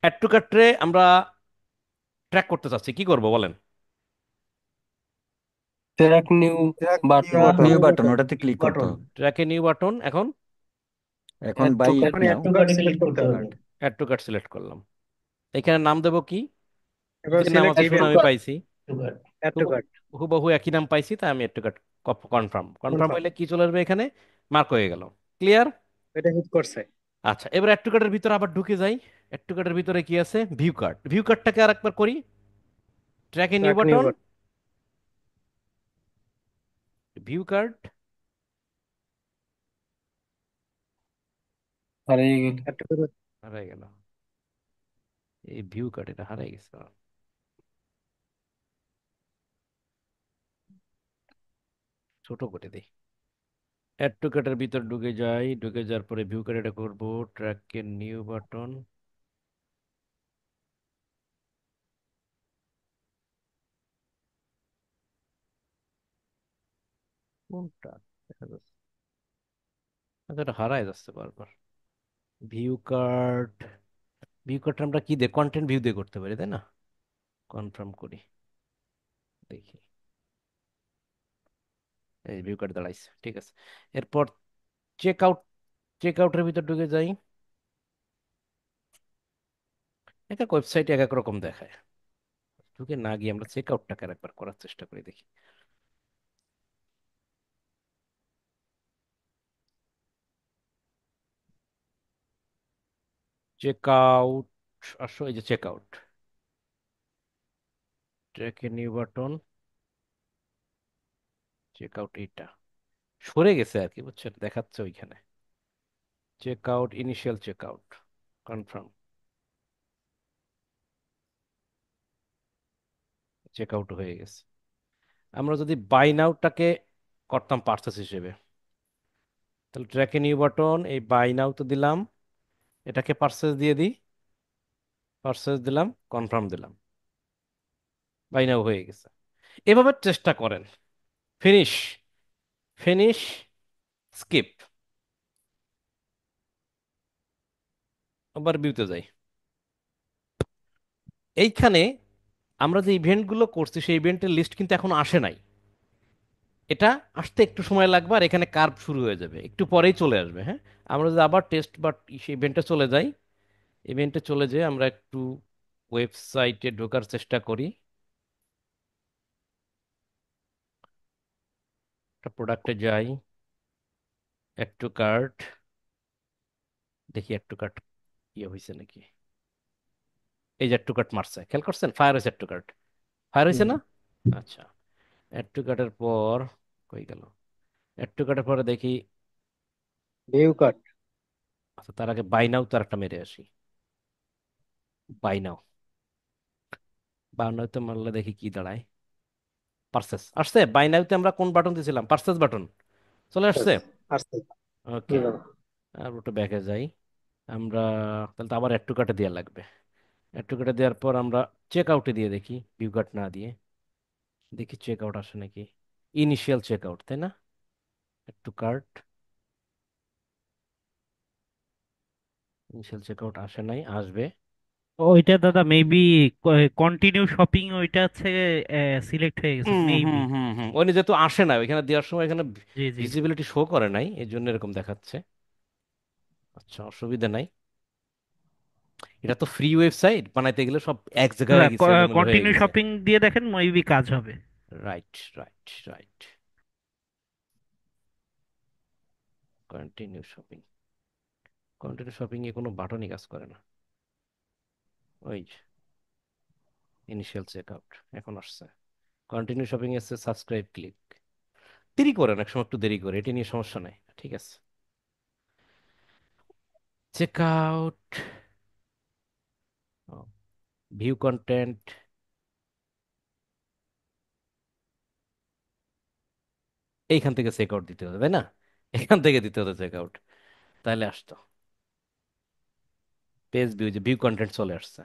অ্যাড টু কার্টে আমরা ট্র্যাক করতে চাচ্ছি, কি করব বলেন? Track new track new button. Button. New button, ওটাতে ক্লিক করতে বাটন। হবে। ট্র্যাকে নিউ বাটন, এখন এখন অ্যাড টু বাই কার্ট এখন অ্যাড নাও। টু কার্ট কার্ডে সিলেক্ট ক্লিক করতে করতে হবে। হবে। অ্যাড টু কার্ট সিলেক্ট করলাম, এখানে নাম দেবো কি, এবার যে নাম সিলেক্ট আছে শুনে ইভেন্ট, আমি পাইছি, টু কার্ড। অ্যাড টু হুবহু কার্ট, হুবহু একই নাম পাইছি, তাই আমি add to cart confirm, confirm confirm. হইলে কি চলে আসবে এখানে, মার্ক হয়ে গেল, ক্লিয়ার। এটা হিট করছে। আচ্ছা, এবার অ্যাড টু কার্টের ভিতরে আবার ঢুকে যাই, অ্যাড টু কার্টের ভিতরে কি আছে, ভিউ কার্ট, ভিউ কার্টটাকে আর একবার করি, ট্র্যাকে new track new button, button, view cart, হারিয়ে গেল। Add to cart. হারাই গেল, এই ভিউ কার্ট এটা হারাই গেছে। ছোট করে দিই, অ্যাড টু কার্টের ভিতর ঢুকে যাই, ঢুকে যাওয়ার পরে ভিউ কার্ট এটা করবো, ট্র্যাকে নিউ বাটন, কোনটা দেখা যাচ্ছে, আচ্ছা, এটা হারাই যাচ্ছে বারবার। ভিউ কার্ট, ভিউ কার্ট আমরা কি দিয়ে, কন্টেন্ট ভিউ দিয়ে করতে পারি, তাই না? কনফার্ম করি, দেখি, এই ভিউ কার্ট দাঁড়াইছে, ঠিক আছে। এরপর চেক আউট, চেক আউটের ভিতর ঢুকে যাই, এক এক ওয়েবসাইটে এক এক রকম দেখায়, ঢুকে না গিয়ে আমরা চেক আউটটাকে একবার করার চেষ্টা করি, দেখি। চেক আউট, আসো, এই যে চেক আউট, ট্র্যাকে নিউ বাটন, চেক আউট, এইটা সরে গেছে আর কি, বুঝছেন, দেখাচ্ছে ওইখানে, চেক আউট, initial check out, confirm, check out হয়ে গেছে। আমরা যদি বাই নাউটাকে করতাম পার্সেস হিসেবে, তাহলে ট্র্যাকে নিউ বাটন, এই বাই নাও তো দিলাম, এটাকে পার্সেস দিয়ে দিই, পারচেজ দিলাম, কনফার্ম দিলাম, বাই নাও হয়ে গেছে। এভাবে চেষ্টা করেন। Finish, finish, skip. আবার ভিউতে যাই। এইখানে আমরা যে ইভেন্টগুলো করছি সেই ইভেন্টের লিস্ট কিন্তু এখন আসে নাই। এটা আসতে একটু সময় লাগবে, আর এখানে কার্ভ শুরু হয়ে যাবে, একটু পরেই চলে আসবে। হ্যাঁ, আমরা যদি আবার টেস্ট বা ইভেন্টে চলে যাই, ইভেন্টে চলে যেয়ে আমরা একটু ওয়েবসাইটে ঢোকার চেষ্টা করি। একটা প্রোডাক্টে যাই, অ্যাড টু কার্ট, দেখি অ্যাড টু কার্ট ইয়ে হয়েছে নাকি। এই যে অ্যাড টু কার্ট মারছে, খেয়াল করছেন? ফায়ার হয়েছে অ্যাড টু কার্ট, ফায়ার হয়েছে হুম। না? আচ্ছা, অ্যাড টু কার্টের পর কই গেল? অ্যাড টু কার্টের পরে দেখি। ভিউ কাট। আচ্ছা, তার আগে বাই নাও তার একটা মেরে আসি। বাই নাও, বাই নাওতে মারলে দেখি কি দাঁড়ায়। পার্সেস আসছে। বাই নাওতে আমরা কোন বাটন দিয়েছিলাম? পার্সেস বাটন চলে আসছে। আসছে। জি ওকে, দাদা। আর ওটা ব্যাকে যাই আমরা। তাহলে তো আবার অ্যাড টু কার্টে দেওয়া লাগবে। অ্যাড টু কার্টে দেওয়ার পর আমরা চেক আউটে দিয়ে দেখি, ভিউ কার্ট না দিয়ে দেখি চেক আউট আসে নাকি। ইনিশিয়াল চেক আউট, তাই না? Add to cart, initial check out আসে নাই, আসবে। ওইটা দাদা মেবি কন্টিনিউ শপিং ওইটা হচ্ছে সিলেক্ট হয়ে গেছে হুম হুম মেবি। হুম হুম, ওই যেহেতু আসে না ওইখানে দেওয়ার সময়, এখানে জি জি। ভিজিবিলিটি শো করে নাই, এই জন্য এরকম দেখাচ্ছে। আচ্ছা, অসুবিধা নাই। এটা তো ফ্রি ওয়েবসাইট, বানাইতে গেলে সব এক জায়গায় হয়ে গেছে, এলোমেলো হয়ে কন্টিনিউ গেছে। শপিং দিয়ে দেখেন মেবি কাজ হবে। Right, right, right. Continue shopping, continue shopping এ কোনো বাটনই কাজ করে না। ওই ইনিশিয়াল চেক আউট এখন আসছে, কন্টিনিউ শপিং এসে সাবস্ক্রাইব ক্লিক। দেরি করেন, এক সময় একটু দেরি করে, এটি নিয়ে সমস্যা নাই, ঠিক আছে। চেক আউট, ভিউ কন্টেন্ট, এইখান থেকে চেক আউট দিতে হতো, তাই না? এখান থেকে দিতে হতো চেক আউট, তাহলে আসতো। পেজ ভিউ, যে ভিউ কন্টেন্ট চলে আসছে।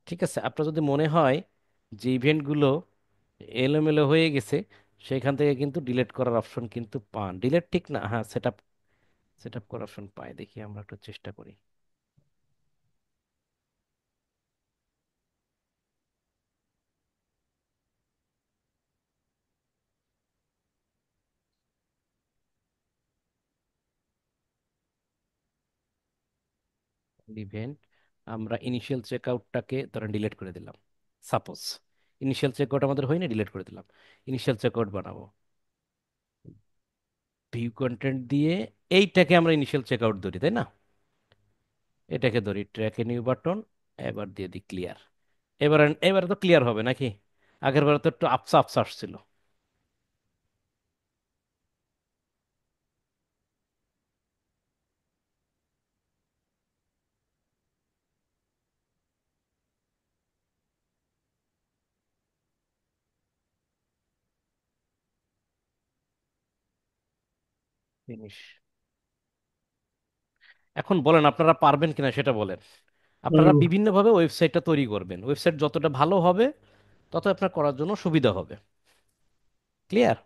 ঠিক আছে, আপনার যদি মনে হয় যে ইভেন্টগুলো এলোমেলো হয়ে গেছে, সেখান থেকে কিন্তু ডিলিট করার অপশন কিন্তু পান। ডিলিট ঠিক না, হ্যাঁ, সেট আপ, সেট আপ করার অপশন পাই, দেখি আমরা একটু চেষ্টা করি। ইভেন্ট, আমরা ইনিশিয়াল চেকআউটটাকে ধরেন ডিলিট করে দিলাম। সাপোজ ইনিশিয়াল চেকআউট আমাদের হয়নি, ডিলিট করে দিলাম। ইনিশিয়াল চেকআউট বানাবো, ভিউ কন্টেন্ট দিয়ে এইটাকে আমরা ইনিশিয়াল চেকআউট ধরি, তাই না? এটাকে ধরি ট্র্যাক এ নিউ বাটন, এবার দিয়ে দিই ক্লিয়ার। এবার, এবার তো ক্লিয়ার হবে নাকি? আগের বার তো একটু আপসা আপসা আসছিল। জিনিস, এখন বলেন আপনারা পারবেন কিনা সেটা বলেন। আপনারা হুম। বিভিন্নভাবে ওয়েবসাইটটা তৈরি করবেন, ওয়েবসাইট যতটা ভালো হবে তত আপনার করার জন্য সুবিধা হবে। ক্লিয়ার?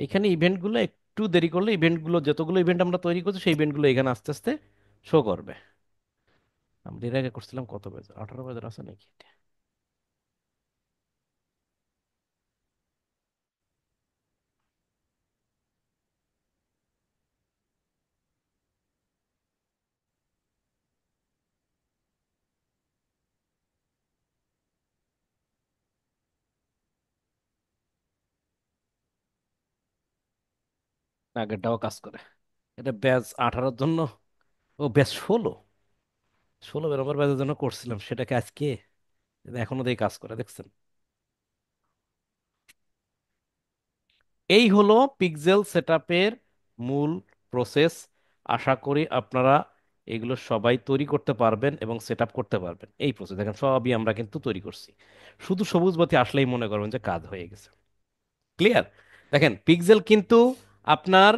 এখানে ইভেন্টগুলো একটু দেরি করলে, ইভেন্টগুলো যতগুলো ইভেন্ট আমরা তৈরি করছি সেই ইভেন্টগুলো এখানে আস্তে আস্তে শো করবে। আমরা এর আগে করছিলাম কত পেজ? 18 পেজের আছে নাকি? আগেরটাও কাজ করে। এটা ব্যাচ 18-র জন্য, ও ব্যাচ 16, 16 নম্বর ব্যাচের জন্য করছিলাম, সেটাকে আজকে এখনো দিয়ে কাজ করে, দেখছেন? এই হলো পিক্সেল সেটআপের মূল প্রসেস। আশা করি আপনারা এগুলো সবাই তৈরি করতে পারবেন এবং সেটআপ করতে পারবেন। এই প্রসেস দেখেন সবই আমরা কিন্তু তৈরি করছি, শুধু সবুজ বাতি আসলেই মনে করবেন যে কাজ হয়ে গেছে। ক্লিয়ার? দেখেন পিক্সেল কিন্তু আপনার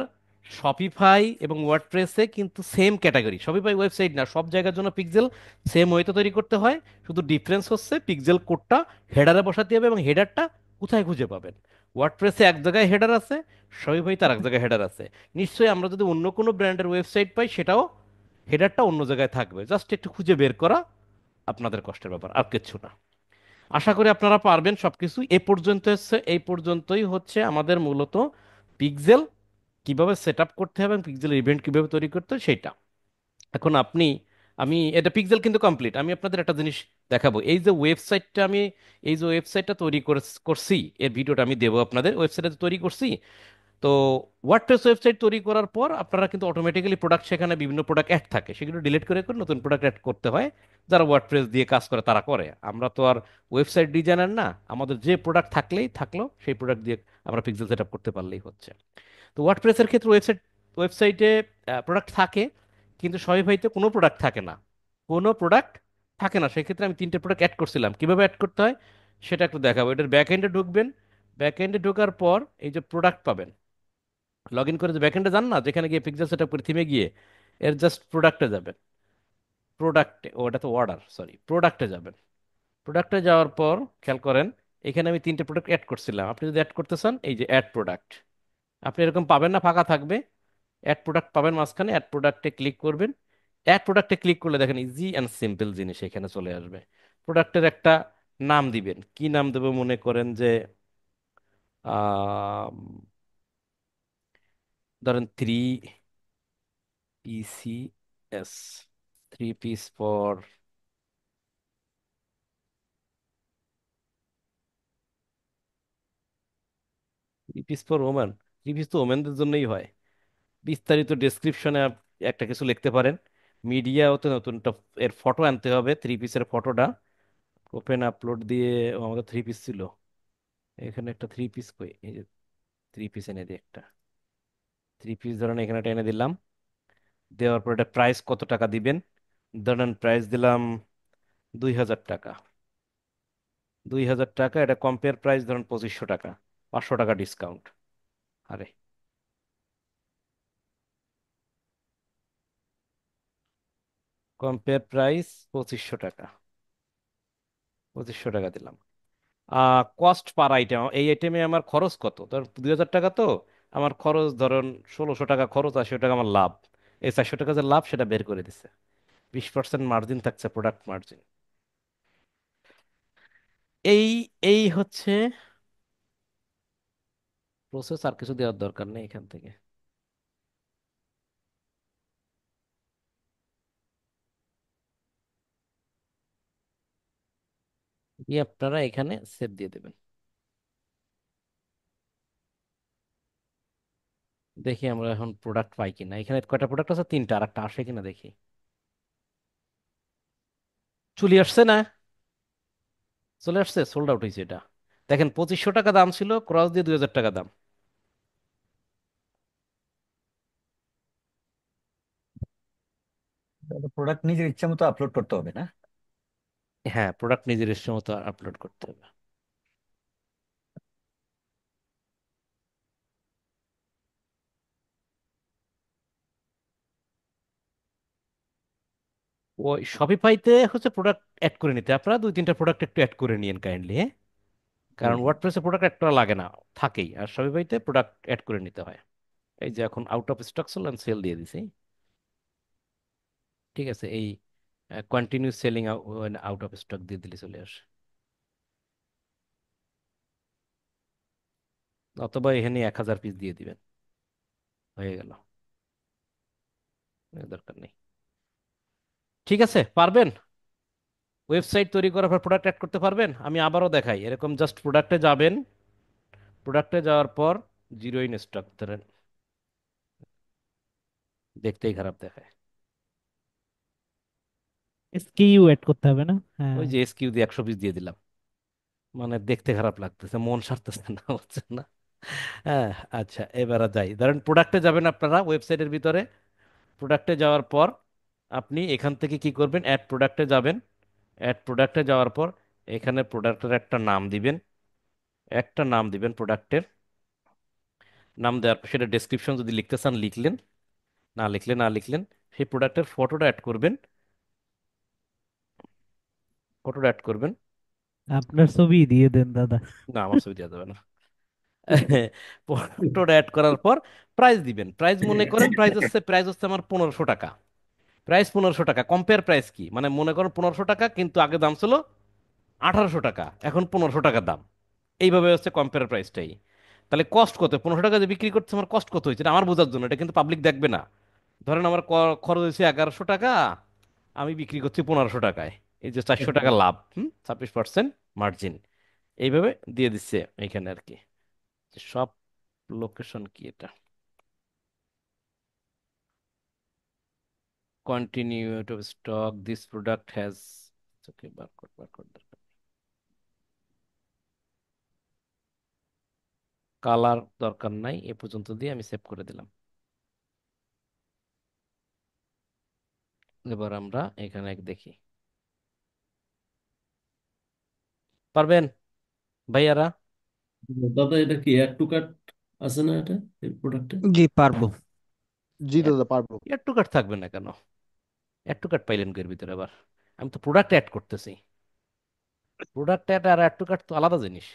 শপিফাই এবং ওয়ার্ডপ্রেসে কিন্তু সেম ক্যাটাগরি, শপিফাই ওয়েবসাইট না, সব জায়গার জন্য পিক্সেল সেম ওয়েতে তৈরি করতে হয়। শুধু ডিফারেন্স হচ্ছে পিক্সেল কোডটা হেডারে বসাতে হবে এবং হেডারটা কোথায় খুঁজে পাবেন। ওয়ার্ডপ্রেসে এক জায়গায় হেডার আছে, শপিফাইতে আর এক জায়গায় হেডার আছে। নিশ্চয়ই আমরা যদি অন্য কোনো ব্র্যান্ডের ওয়েবসাইট পাই সেটাও হেডারটা অন্য জায়গায় থাকবে, জাস্ট একটু খুঁজে বের করা আপনাদের কষ্টের ব্যাপার, আর কিচ্ছু না। আশা করি আপনারা পারবেন সবকিছু। এই পর্যন্তই হচ্ছে আমাদের মূলত পিক্সেল কিভাবে সেট আপ করতে হবে এবং পিক্সেল ইভেন্ট কিভাবে তৈরি করতে হয় সেটা। এখন আমি এটা পিক্সেল কিন্তু কমপ্লিট, আমি আপনাদের একটা জিনিস দেখাবো। এই যে ওয়েবসাইটটা তৈরি করছি, এর ভিডিওটা আমি দেবো আপনাদের। ওয়েবসাইটটা তৈরি করছি, তো ওয়ার্ডপ্রেস ওয়েবসাইট তৈরি করার পর আপনারা কিন্তু অটোমেটিক্যালি প্রোডাক্ট, সেখানে বিভিন্ন প্রোডাক্ট অ্যাড থাকে, সেগুলো ডিলিট করে করে নতুন প্রোডাক্ট অ্যাড করতে হয়। যারা ওয়ার্ডপ্রেস দিয়ে কাজ করে তারা করে, আমরা তো আর ওয়েবসাইট ডিজাইনার না। আমাদের যে প্রোডাক্ট থাকলেই থাকলো, সেই প্রোডাক্ট দিয়ে আমরা পিক্সেল সেট আপ করতে পারলেই হচ্ছে। তো ওয়ার্ডপ্রেসের ক্ষেত্রে ওয়েবসাইটে প্রোডাক্ট থাকে, কিন্তু শপিফাইতে কোনো প্রোডাক্ট থাকে না, কোনো প্রোডাক্ট থাকে না। সেক্ষেত্রে আমি 3টে প্রোডাক্ট অ্যাড করছিলাম, কিভাবে অ্যাড করতে হয় সেটা একটু দেখাবো। এটার ব্যাক এন্ডে ঢুকবেন, ব্যাক এন্ডে ঢোকার পর এই যে প্রোডাক্ট পাবেন, লগ ইন করে যে ব্যাক এন্ডে যান না, যেখানে গিয়ে পিক্সেল সেট আপ করে থিমে গিয়ে এর জাস্ট প্রোডাক্টে যাবেন। ওটা তো অর্ডার, সরি, প্রোডাক্টে যাবেন। প্রোডাক্টে যাওয়ার পর খেয়াল করেন, এখানে আমি 3টে প্রোডাক্ট অ্যাড করছিলাম। আপনি যদি অ্যাড করতে চান, এই যে অ্যাড প্রোডাক্ট, আপনি এরকম পাবেন না, ফাঁকা থাকবে, অ্যাড প্রোডাক্ট পাবেন মাঝখানে। অ্যাড প্রোডাক্টে ক্লিক করবেন। অ্যাড প্রোডাক্টে ক্লিক করলে দেখেন ইজি অ্যান্ড সিম্পল জিনিস এখানে চলে আসবে। প্রোডাক্টের একটা নাম দিবেন, কি নাম দেবো মনে করেন যে আম, ধরেন 3 PCS, 3 piece for, 3 piece for women. 3 piece তো ওমেনদের জন্যই হয়। বিস্তারিত ডেসক্রিপশনে একটা কিছু লিখতে পারেন। মিডিয়াও তো নতুনটা, এর ফটো আনতে হবে, 3 পিসের ফটোটা ওপেন আপলোড দিয়ে। ও, আমাদের 3 পিস ছিল, এখানে একটা 3 পিস কই, এই যে 3 পিস এনে দিই একটা। 3 পিস ধরেন এখানে একটা এনে দিলাম। দেওয়ার পর এটা প্রাইস কত টাকা দিবেন, ধরেন প্রাইস দিলাম 2000 টাকা। 2000 টাকা, এটা কম্পেয়ার প্রাইস ধরেন 2500 টাকা, 500 টাকা ডিসকাউন্ট। আরে, কম্পেয়ার প্রাইস 2500 টাকা, 2500 টাকা দিলাম। কস্ট পার আইটেম, এই আইটেমে আমার খরচ কত, ধর 2000 টাকা, তো আমার খরচ ধরুন 1600 টাকা খরচ, 80 টাকা আমার লাভ। এই 400 টাকা যে লাভ সেটা বের করে দিছে, 20% মার্জিন থাকছে, প্রোডাক্ট মার্জিন। এই এই হচ্ছে প্রসেস, আর কিছু দেওয়ার দরকার নেই এখান থেকে। দিয়ে আপনারা এখানে সেভ দিয়ে দেবেন। দেখি আমরা এখন প্রোডাক্ট পাই কিনা, এখানে কয়টা প্রোডাক্ট আছে, 3টা, আর একটা আসে কিনা দেখি। চলে আসছে না, চলে আসছে, সোল্ড আউট হয়েছে এটা। দেখেন 2500 টাকা দাম ছিল, ক্রস দিয়ে 2000 টাকা দাম। প্রোডাক্ট নিজের ইচ্ছা মতো আপলোড করতে হবে না? হ্যাঁ, প্রোডাক্ট নিজের ইচ্ছে মতো আপলোড করতে হবে। ওই শপিফাইতে হচ্ছে প্রোডাক্ট অ্যাড করে নিতে, আপনারা 2-3টা প্রোডাক্ট একটু অ্যাড করে নিন কাইন্ডলি, হ্যাঁ। কারণ হুম। ওয়ার্ডপ্রেসে প্রোডাক্ট একটা লাগে না, থাকেই। আর শপিফাইতে প্রোডাক্ট অ্যাড করে নিতে হয়। এই যে এখন আউট অফ স্টক সেল দিয়ে দিছি, ঠিক আছে। এই continue selling out of stock দিয়ে দিলে চলে আসে। অথবা এখানে 1000 পিস দিয়ে দিবেন, হয়ে গেল, দরকার নেই। ঠিক আছে, পারবেন ওয়েবসাইট তৈরি করার পর প্রোডাক্ট অ্যাড করতে পারবেন। আমি আবারও দেখাই, এরকম জাস্ট প্রোডাক্টে যাবেন, প্রোডাক্টে যাওয়ার পর জিরো ইন স্টক ধরেন, দেখতেই খারাপ দেখায়। এসকিইউ অ্যাড করতে হবে না? হ্যাঁ। ওই যে এসকিউ দিয়ে 100 পিস দিয়ে দিলাম, মানে দেখতে খারাপ লাগতেছে, মন সারতেছে না, হচ্ছে না। হ্যাঁ, আচ্ছা, এবার যাই, ধরেন প্রোডাক্টে যাবেন আপনারা ওয়েবসাইটের ভিতরে। প্রোডাক্টে যাওয়ার পর আপনি এখান থেকে কি করবেন, অ্যাড প্রোডাক্টে যাবেন। অ্যাড প্রোডাক্টে যাওয়ার পর এখানে প্রোডাক্টের একটা নাম দিবেন, প্রোডাক্টের। নাম দেওয়ার পর সেটা ডেসক্রিপশন যদি লিখতে চান লিখলেন, না লিখলেন, সেই প্রোডাক্টের ফটোটা অ্যাড করবেন। আপনার ছবি দিয়ে দেন দাদা। না, আমার ছবি দেওয়া যাবে না। ফটোটা অ্যাড করার পর প্রাইস দিবেন। প্রাইস মনে করেন প্রাইস হচ্ছে আমার 1500 টাকা। প্রাইস 1500 টাকা, কম্পেয়ার প্রাইস কি, মানে মনে করেন 1500 টাকা, কিন্তু আগে দাম ছিল 1800 টাকা, এখন 1500 টাকা দাম। এইভাবে হচ্ছে কম্পেয়ার প্রাইসটাই। তাহলে কস্ট কত, 1500 টাকা যে বিক্রি করছে আমার কস্ট কত হয়েছে, এটা আমার বোঝার জন্য, এটা কিন্তু পাবলিক দেখবে না। ধরেন আমার খরচ হয়েছে 1100 টাকা, আমি বিক্রি করছি 1500 টাকায়, এই যে 400 টাকা লাভ, 26% মার্জিন, এইভাবে দিয়ে দিচ্ছে এইখানে আর কি। সব লোকেশন কি এটা, continue to stock this product has, okay, barcode দরকার, কালার দরকার নাই, এ পর্যন্ত দিয়ে আমি সেভ করে দিলাম। এবার আমরা এখানে দেখি, পারবেন ভাইয়ারা? দাদা এটা কি অ্যাড টু কার্ট আছে না এটা এই প্রোডাক্টে? জি পারবো। জি দাদা পারবো। এড টু কার্ট থাকবে না কেন? অ্যাড টু কার্ট পাইলেন এর ভিতরে আবার? আমি তো প্রোডাক্ট অ্যাড করতেছি। প্রোডাক্ট অ্যাড আর অ্যাড টু কার্ট তো আলাদা জিনিস।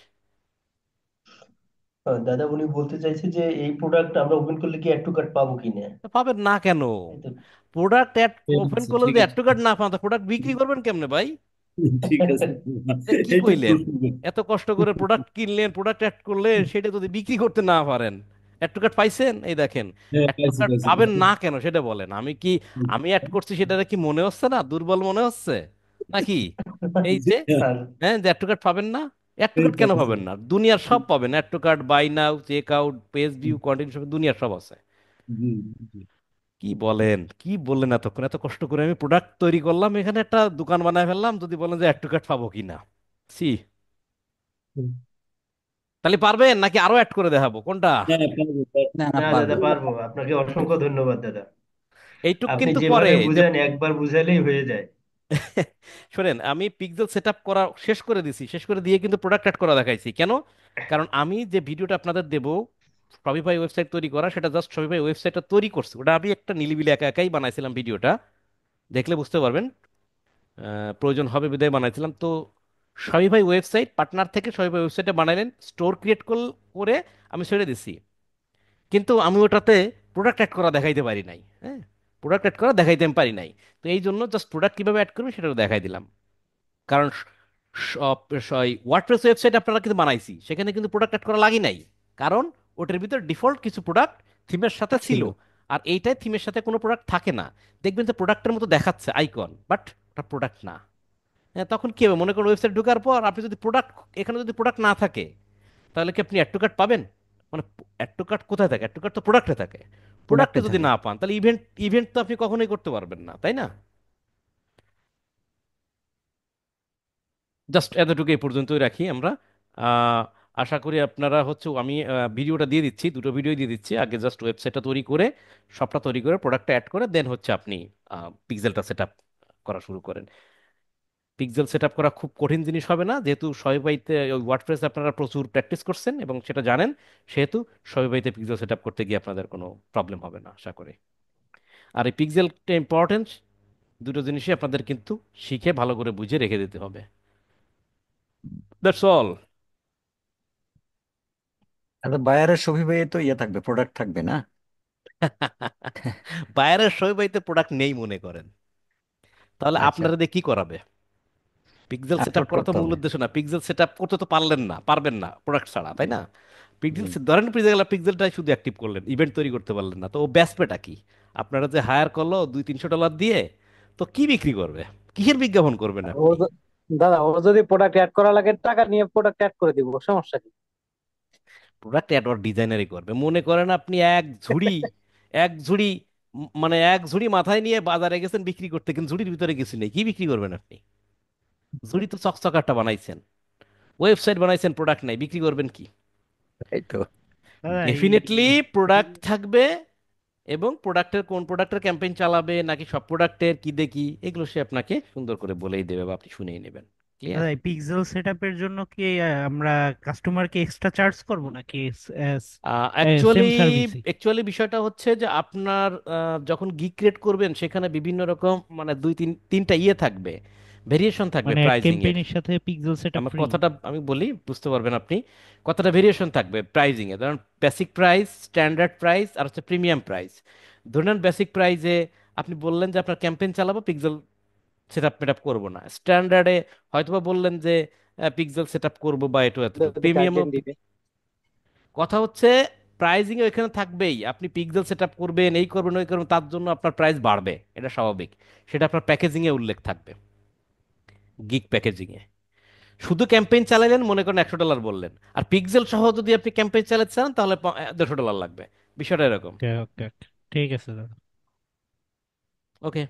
দাদা উনি বলতে চাইছে যে এই প্রোডাক্ট আমরা ওপেন করলে কি অ্যাড টু কার্ট পাবো কিনা, তা পাবেন না কেন? এই তো। প্রোডাক্ট অ্যাড ঠিক ওপেন আছে, করলে ঠিক যদি অ্যাড আছে। টু কার্ট না পান, তো প্রোডাক্ট বিক্রি করবেন কেমনে ভাই? ঠিক আছে, এটা কি এইটা কইলেন? প্রশ্ন। এত কষ্ট করে প্রোডাক্ট কিনলেন, প্রোডাক্ট অ্যাড করলেন, সেটা যদি বিক্রি করতে না পারেন, অ্যাড টু কার্ট পাইছেন? এই দেখেন, হ্যাঁ, অ্যাড টু পাইছি কার্ট পাইছি পাবেন না কেন সেটা বলেন। আমি অ্যাড করছি, সেটা কি মনে হচ্ছে না, দুর্বল মনে হচ্ছে নাকি? এই যে, আর হ্যাঁ, যে অ্যাড টু কার্ট পাবেন না, অ্যাড টু কার্ট কেন পাবেন না? দুনিয়ার সব পাবেন, add to cart, buy now, check out, page view, continue, সব দুনিয়ার সব আছে। জি, জি। কি বললেন এতক্ষণ, এত কষ্ট করে আমি প্রোডাক্ট তৈরি করলাম, এখানে একটা দোকান বানায় ফেললাম, যদি বলেন যে অ্যাড টু কার্ট পাবো কিনা। সি, তাহলে পারবেন নাকি আরো অ্যাড করে দেখাবো, কোনটা? হ্যাঁ, পারবো, পারবো। না না না দাদা পারবো। পারবো, আপনাকে অসংখ্য ধন্যবাদ দাদা। এইটুক আপনি কিন্তু পরে, যেভাবে যে বুঝান একবার বুঝাইলেই হয়ে যায়। শোনেন, আমি পিক্সেল সেট আপ করা শেষ করে দিছি, শেষ করে দিয়ে কিন্তু প্রোডাক্ট অ্যাড করা দেখাইছি কেন? কারণ আমি যে ভিডিওটা আপনাদের দেবো শপিফাই ওয়েবসাইট তৈরি করা, সেটা জাস্ট শপিফাই ওয়েবসাইটটা তৈরি করছে, ওটা আমি একটা নিলিবিলি একা একাই বানাইছিলাম ভিডিওটা, দেখলে বুঝতে পারবেন। প্রয়োজন হবে বিধায় বানাইছিলাম তো। শপিফাই ওয়েবসাইট পার্টনার থেকে শপিফাই ওয়েবসাইটে বানাইলেন, স্টোর ক্রিয়েট করে আমি ছেড়ে দিছি, কিন্তু আমি ওটাতে প্রোডাক্ট অ্যাড করা দেখাইতে পারি নাই। হ্যাঁ, প্রোডাক্ট অ্যাড করা দেখাইতে আমি পারি নাই। তো এই জন্য জাস্ট প্রোডাক্ট কীভাবে অ্যাড করবেন সেটাও দেখাই দিলাম। কারণ ওয়ার্ডপ্রেস ওয়েবসাইট আপনারা কিন্তু বানাইছি, সেখানে কিন্তু প্রোডাক্ট অ্যাড করা লাগি নাই, কারণ ওটার ভিতর ডিফল্ট কিছু প্রোডাক্ট থিমের সাথে ছিল। ছিল। আর এইটাই থিমের সাথে কোনো প্রোডাক্ট থাকে না, দেখবেন যে প্রোডাক্টের মতো দেখাচ্ছে আইকন, বাট ওটা প্রোডাক্ট না। হ্যাঁ, তখন কি হবে, মনে করুন ওয়েবসাইট ঢোকার পর আপনি যদি প্রোডাক্ট, এখানে যদি প্রোডাক্ট না থাকে, তাহলে কি আপনি অ্যাড টু কার্ট পাবেন? মানে অ্যাড টু কার্ট কোথায় থাকে? অ্যাড টু কার্ট তো প্রোডাক্টে থাকে। প্রোডাক্টে প্রোডাক্টে যদি থাকে। না পান, তাহলে ইভেন্ট ইভেন্ট তো আপনি কখনোই করতে পারবেন না, তাই না? জাস্ট এতটুকু এই পর্যন্তই রাখি আমরা। আহ, আশা করি আপনারা হচ্ছে, আমি ভিডিওটা দিয়ে দিচ্ছি, দুটো ভিডিও দিয়ে দিচ্ছি, আগে জাস্ট ওয়েবসাইটটা তৈরি করে, সবটা তৈরি করে, প্রোডাক্টটা অ্যাড করে, দেন হচ্ছে আপনি পিক্সেলটা সেট আপ করা শুরু করেন। পিক্সেল সেট আপ করা খুব কঠিন জিনিস হবে না, যেহেতু শপিফাইতে ওই ওয়ার্ডপ্রেস আপনারা প্রচুর প্র্যাকটিস করছেন এবং সেটা জানেন, সেহেতু শপিফাইতে পিক্সেল সেট আপ করতে গিয়ে আপনাদের কোনো প্রবলেম হবে না আশা করি। আর এই পিক্সেলটা ইম্পর্টেন্স, দুটো জিনিসই আপনাদের কিন্তু শিখে ভালো করে বুঝে রেখে দিতে হবে। That's all. আচ্ছা, বায়ারের শপিফাই তো ইয়ে থাকবে, প্রোডাক্ট থাকবে না? বাইরের শপিফাইতে প্রোডাক্ট নেই মনে করেন, তাহলে আচ্ছা, আপনারা দিয়ে কি করাবে? পিক্সেল সেট আপ আপলোড করা তো করতে মূল হবে। উদ্দেশ্য না, পিক্সেল সেট আপ করতে তো পারবেন না প্রোডাক্ট ছাড়া, তাই না? পিক্সেল, হুম। ধরেন পিক্সেলটাই শুধু অ্যাক্টিভ করলেন, ইভেন্ট তৈরি করতে পারলেন না, তো ও ব্যাসপেটা কি? আপনারা যে হায়ার করলো $200-300 দিয়ে, তো কি বিক্রি করবে? কিসের বিজ্ঞাপন করবেন ও আপনি? য- দাদা ও যদি প্রোডাক্ট অ্যাড করা লাগে টাকা নিয়ে প্রোডাক্ট অ্যাড করে দিব, সমস্যা কি? প্রোডাক্ট অ্যাড ডিজাইনারই করবে। মনে করেন আপনি এক ঝুড়ি মানে এক ঝুড়ি মাথায় নিয়ে বাজারে গেছেন বিক্রি করতে, কিন্তু ঝুড়ির ভিতরে কিছু নেই, কি বিক্রি করবেন আপনি? ঝুড়ি তো চকচকাটা বানাইছেন, ওয়েবসাইট বানাইছেন, প্রোডাক্ট নাই, বিক্রি করবেন কি? এই তো। দাদা ডেফিনেটলি প্রোডাক্ট থাকবে, এবং কোন প্রোডাক্টের ক্যাম্পেইন চালাবে নাকি সব প্রোডাক্টের কি দেখি, এগুলো সে আপনাকে সুন্দর করে বলেই দেবে বা আপনি শুনেই নেবেন। কি ক্লিয়ার? দাদা এই পিক্সেল সেটআপের জন্য কি আমরা কাস্টমারকে এক্সট্রা চার্জ করব নাকি সেম অ্যাকচুয়ালি সার্ভিসই? অ্যাকচুয়ালি বিষয়টা হচ্ছে যে আপনার যখন গিগ ক্রিয়েট করবেন সেখানে বিভিন্ন রকম মানে তিনটা থাকবে, ভেরিয়েশন থাকবে মানে প্রাইজিং এর। ক্যাম্পেইনের সাথে পিক্সেল সেটআপ আমার ফ্রি? কথাটা আমি বলি, বুঝতে পারবেন আপনি। কথাটা ভেরিয়েশন থাকবে প্রাইজিং এ, ধরুন বেসিক প্রাইস, স্ট্যান্ডার্ড প্রাইস আর হচ্ছে প্রিমিয়াম প্রাইস। ধরে নেন বেসিক প্রাইসে আপনি বললেন যে আপনার ক্যাম্পেইন চালাবো, পিক্সেল সেটআপ মেটআপ করবো না। স্ট্যান্ডার্ডে হয়তোবা বললেন যে পিক্সেল সেটআপ করবো বা এতটুকু। প্রিমিয়ামও গার্ডিয়ান দিবে। কথা হচ্ছে প্রাইজিং এ ওইখানে থাকবেই, আপনি পিক্সেল সেটআপ করবেন, এই করবেন ওই করবেন, তার জন্য আপনার প্রাইস বাড়বে, এটা স্বাভাবিক। সেটা আপনার প্যাকেজিং এ উল্লেখ থাকবে, গিগ প্যাকেজিং এ। শুধু ক্যাম্পেইন চালালেন, মনে করেন $100 বললেন, আর পিক্সেল সহ যদি আপনি ক্যাম্পেইন চালাতে চান তাহলে $150 লাগবে। বিষয়টা এরকম। ওকে ওকে, ঠিক আছে দাদা। ওকে।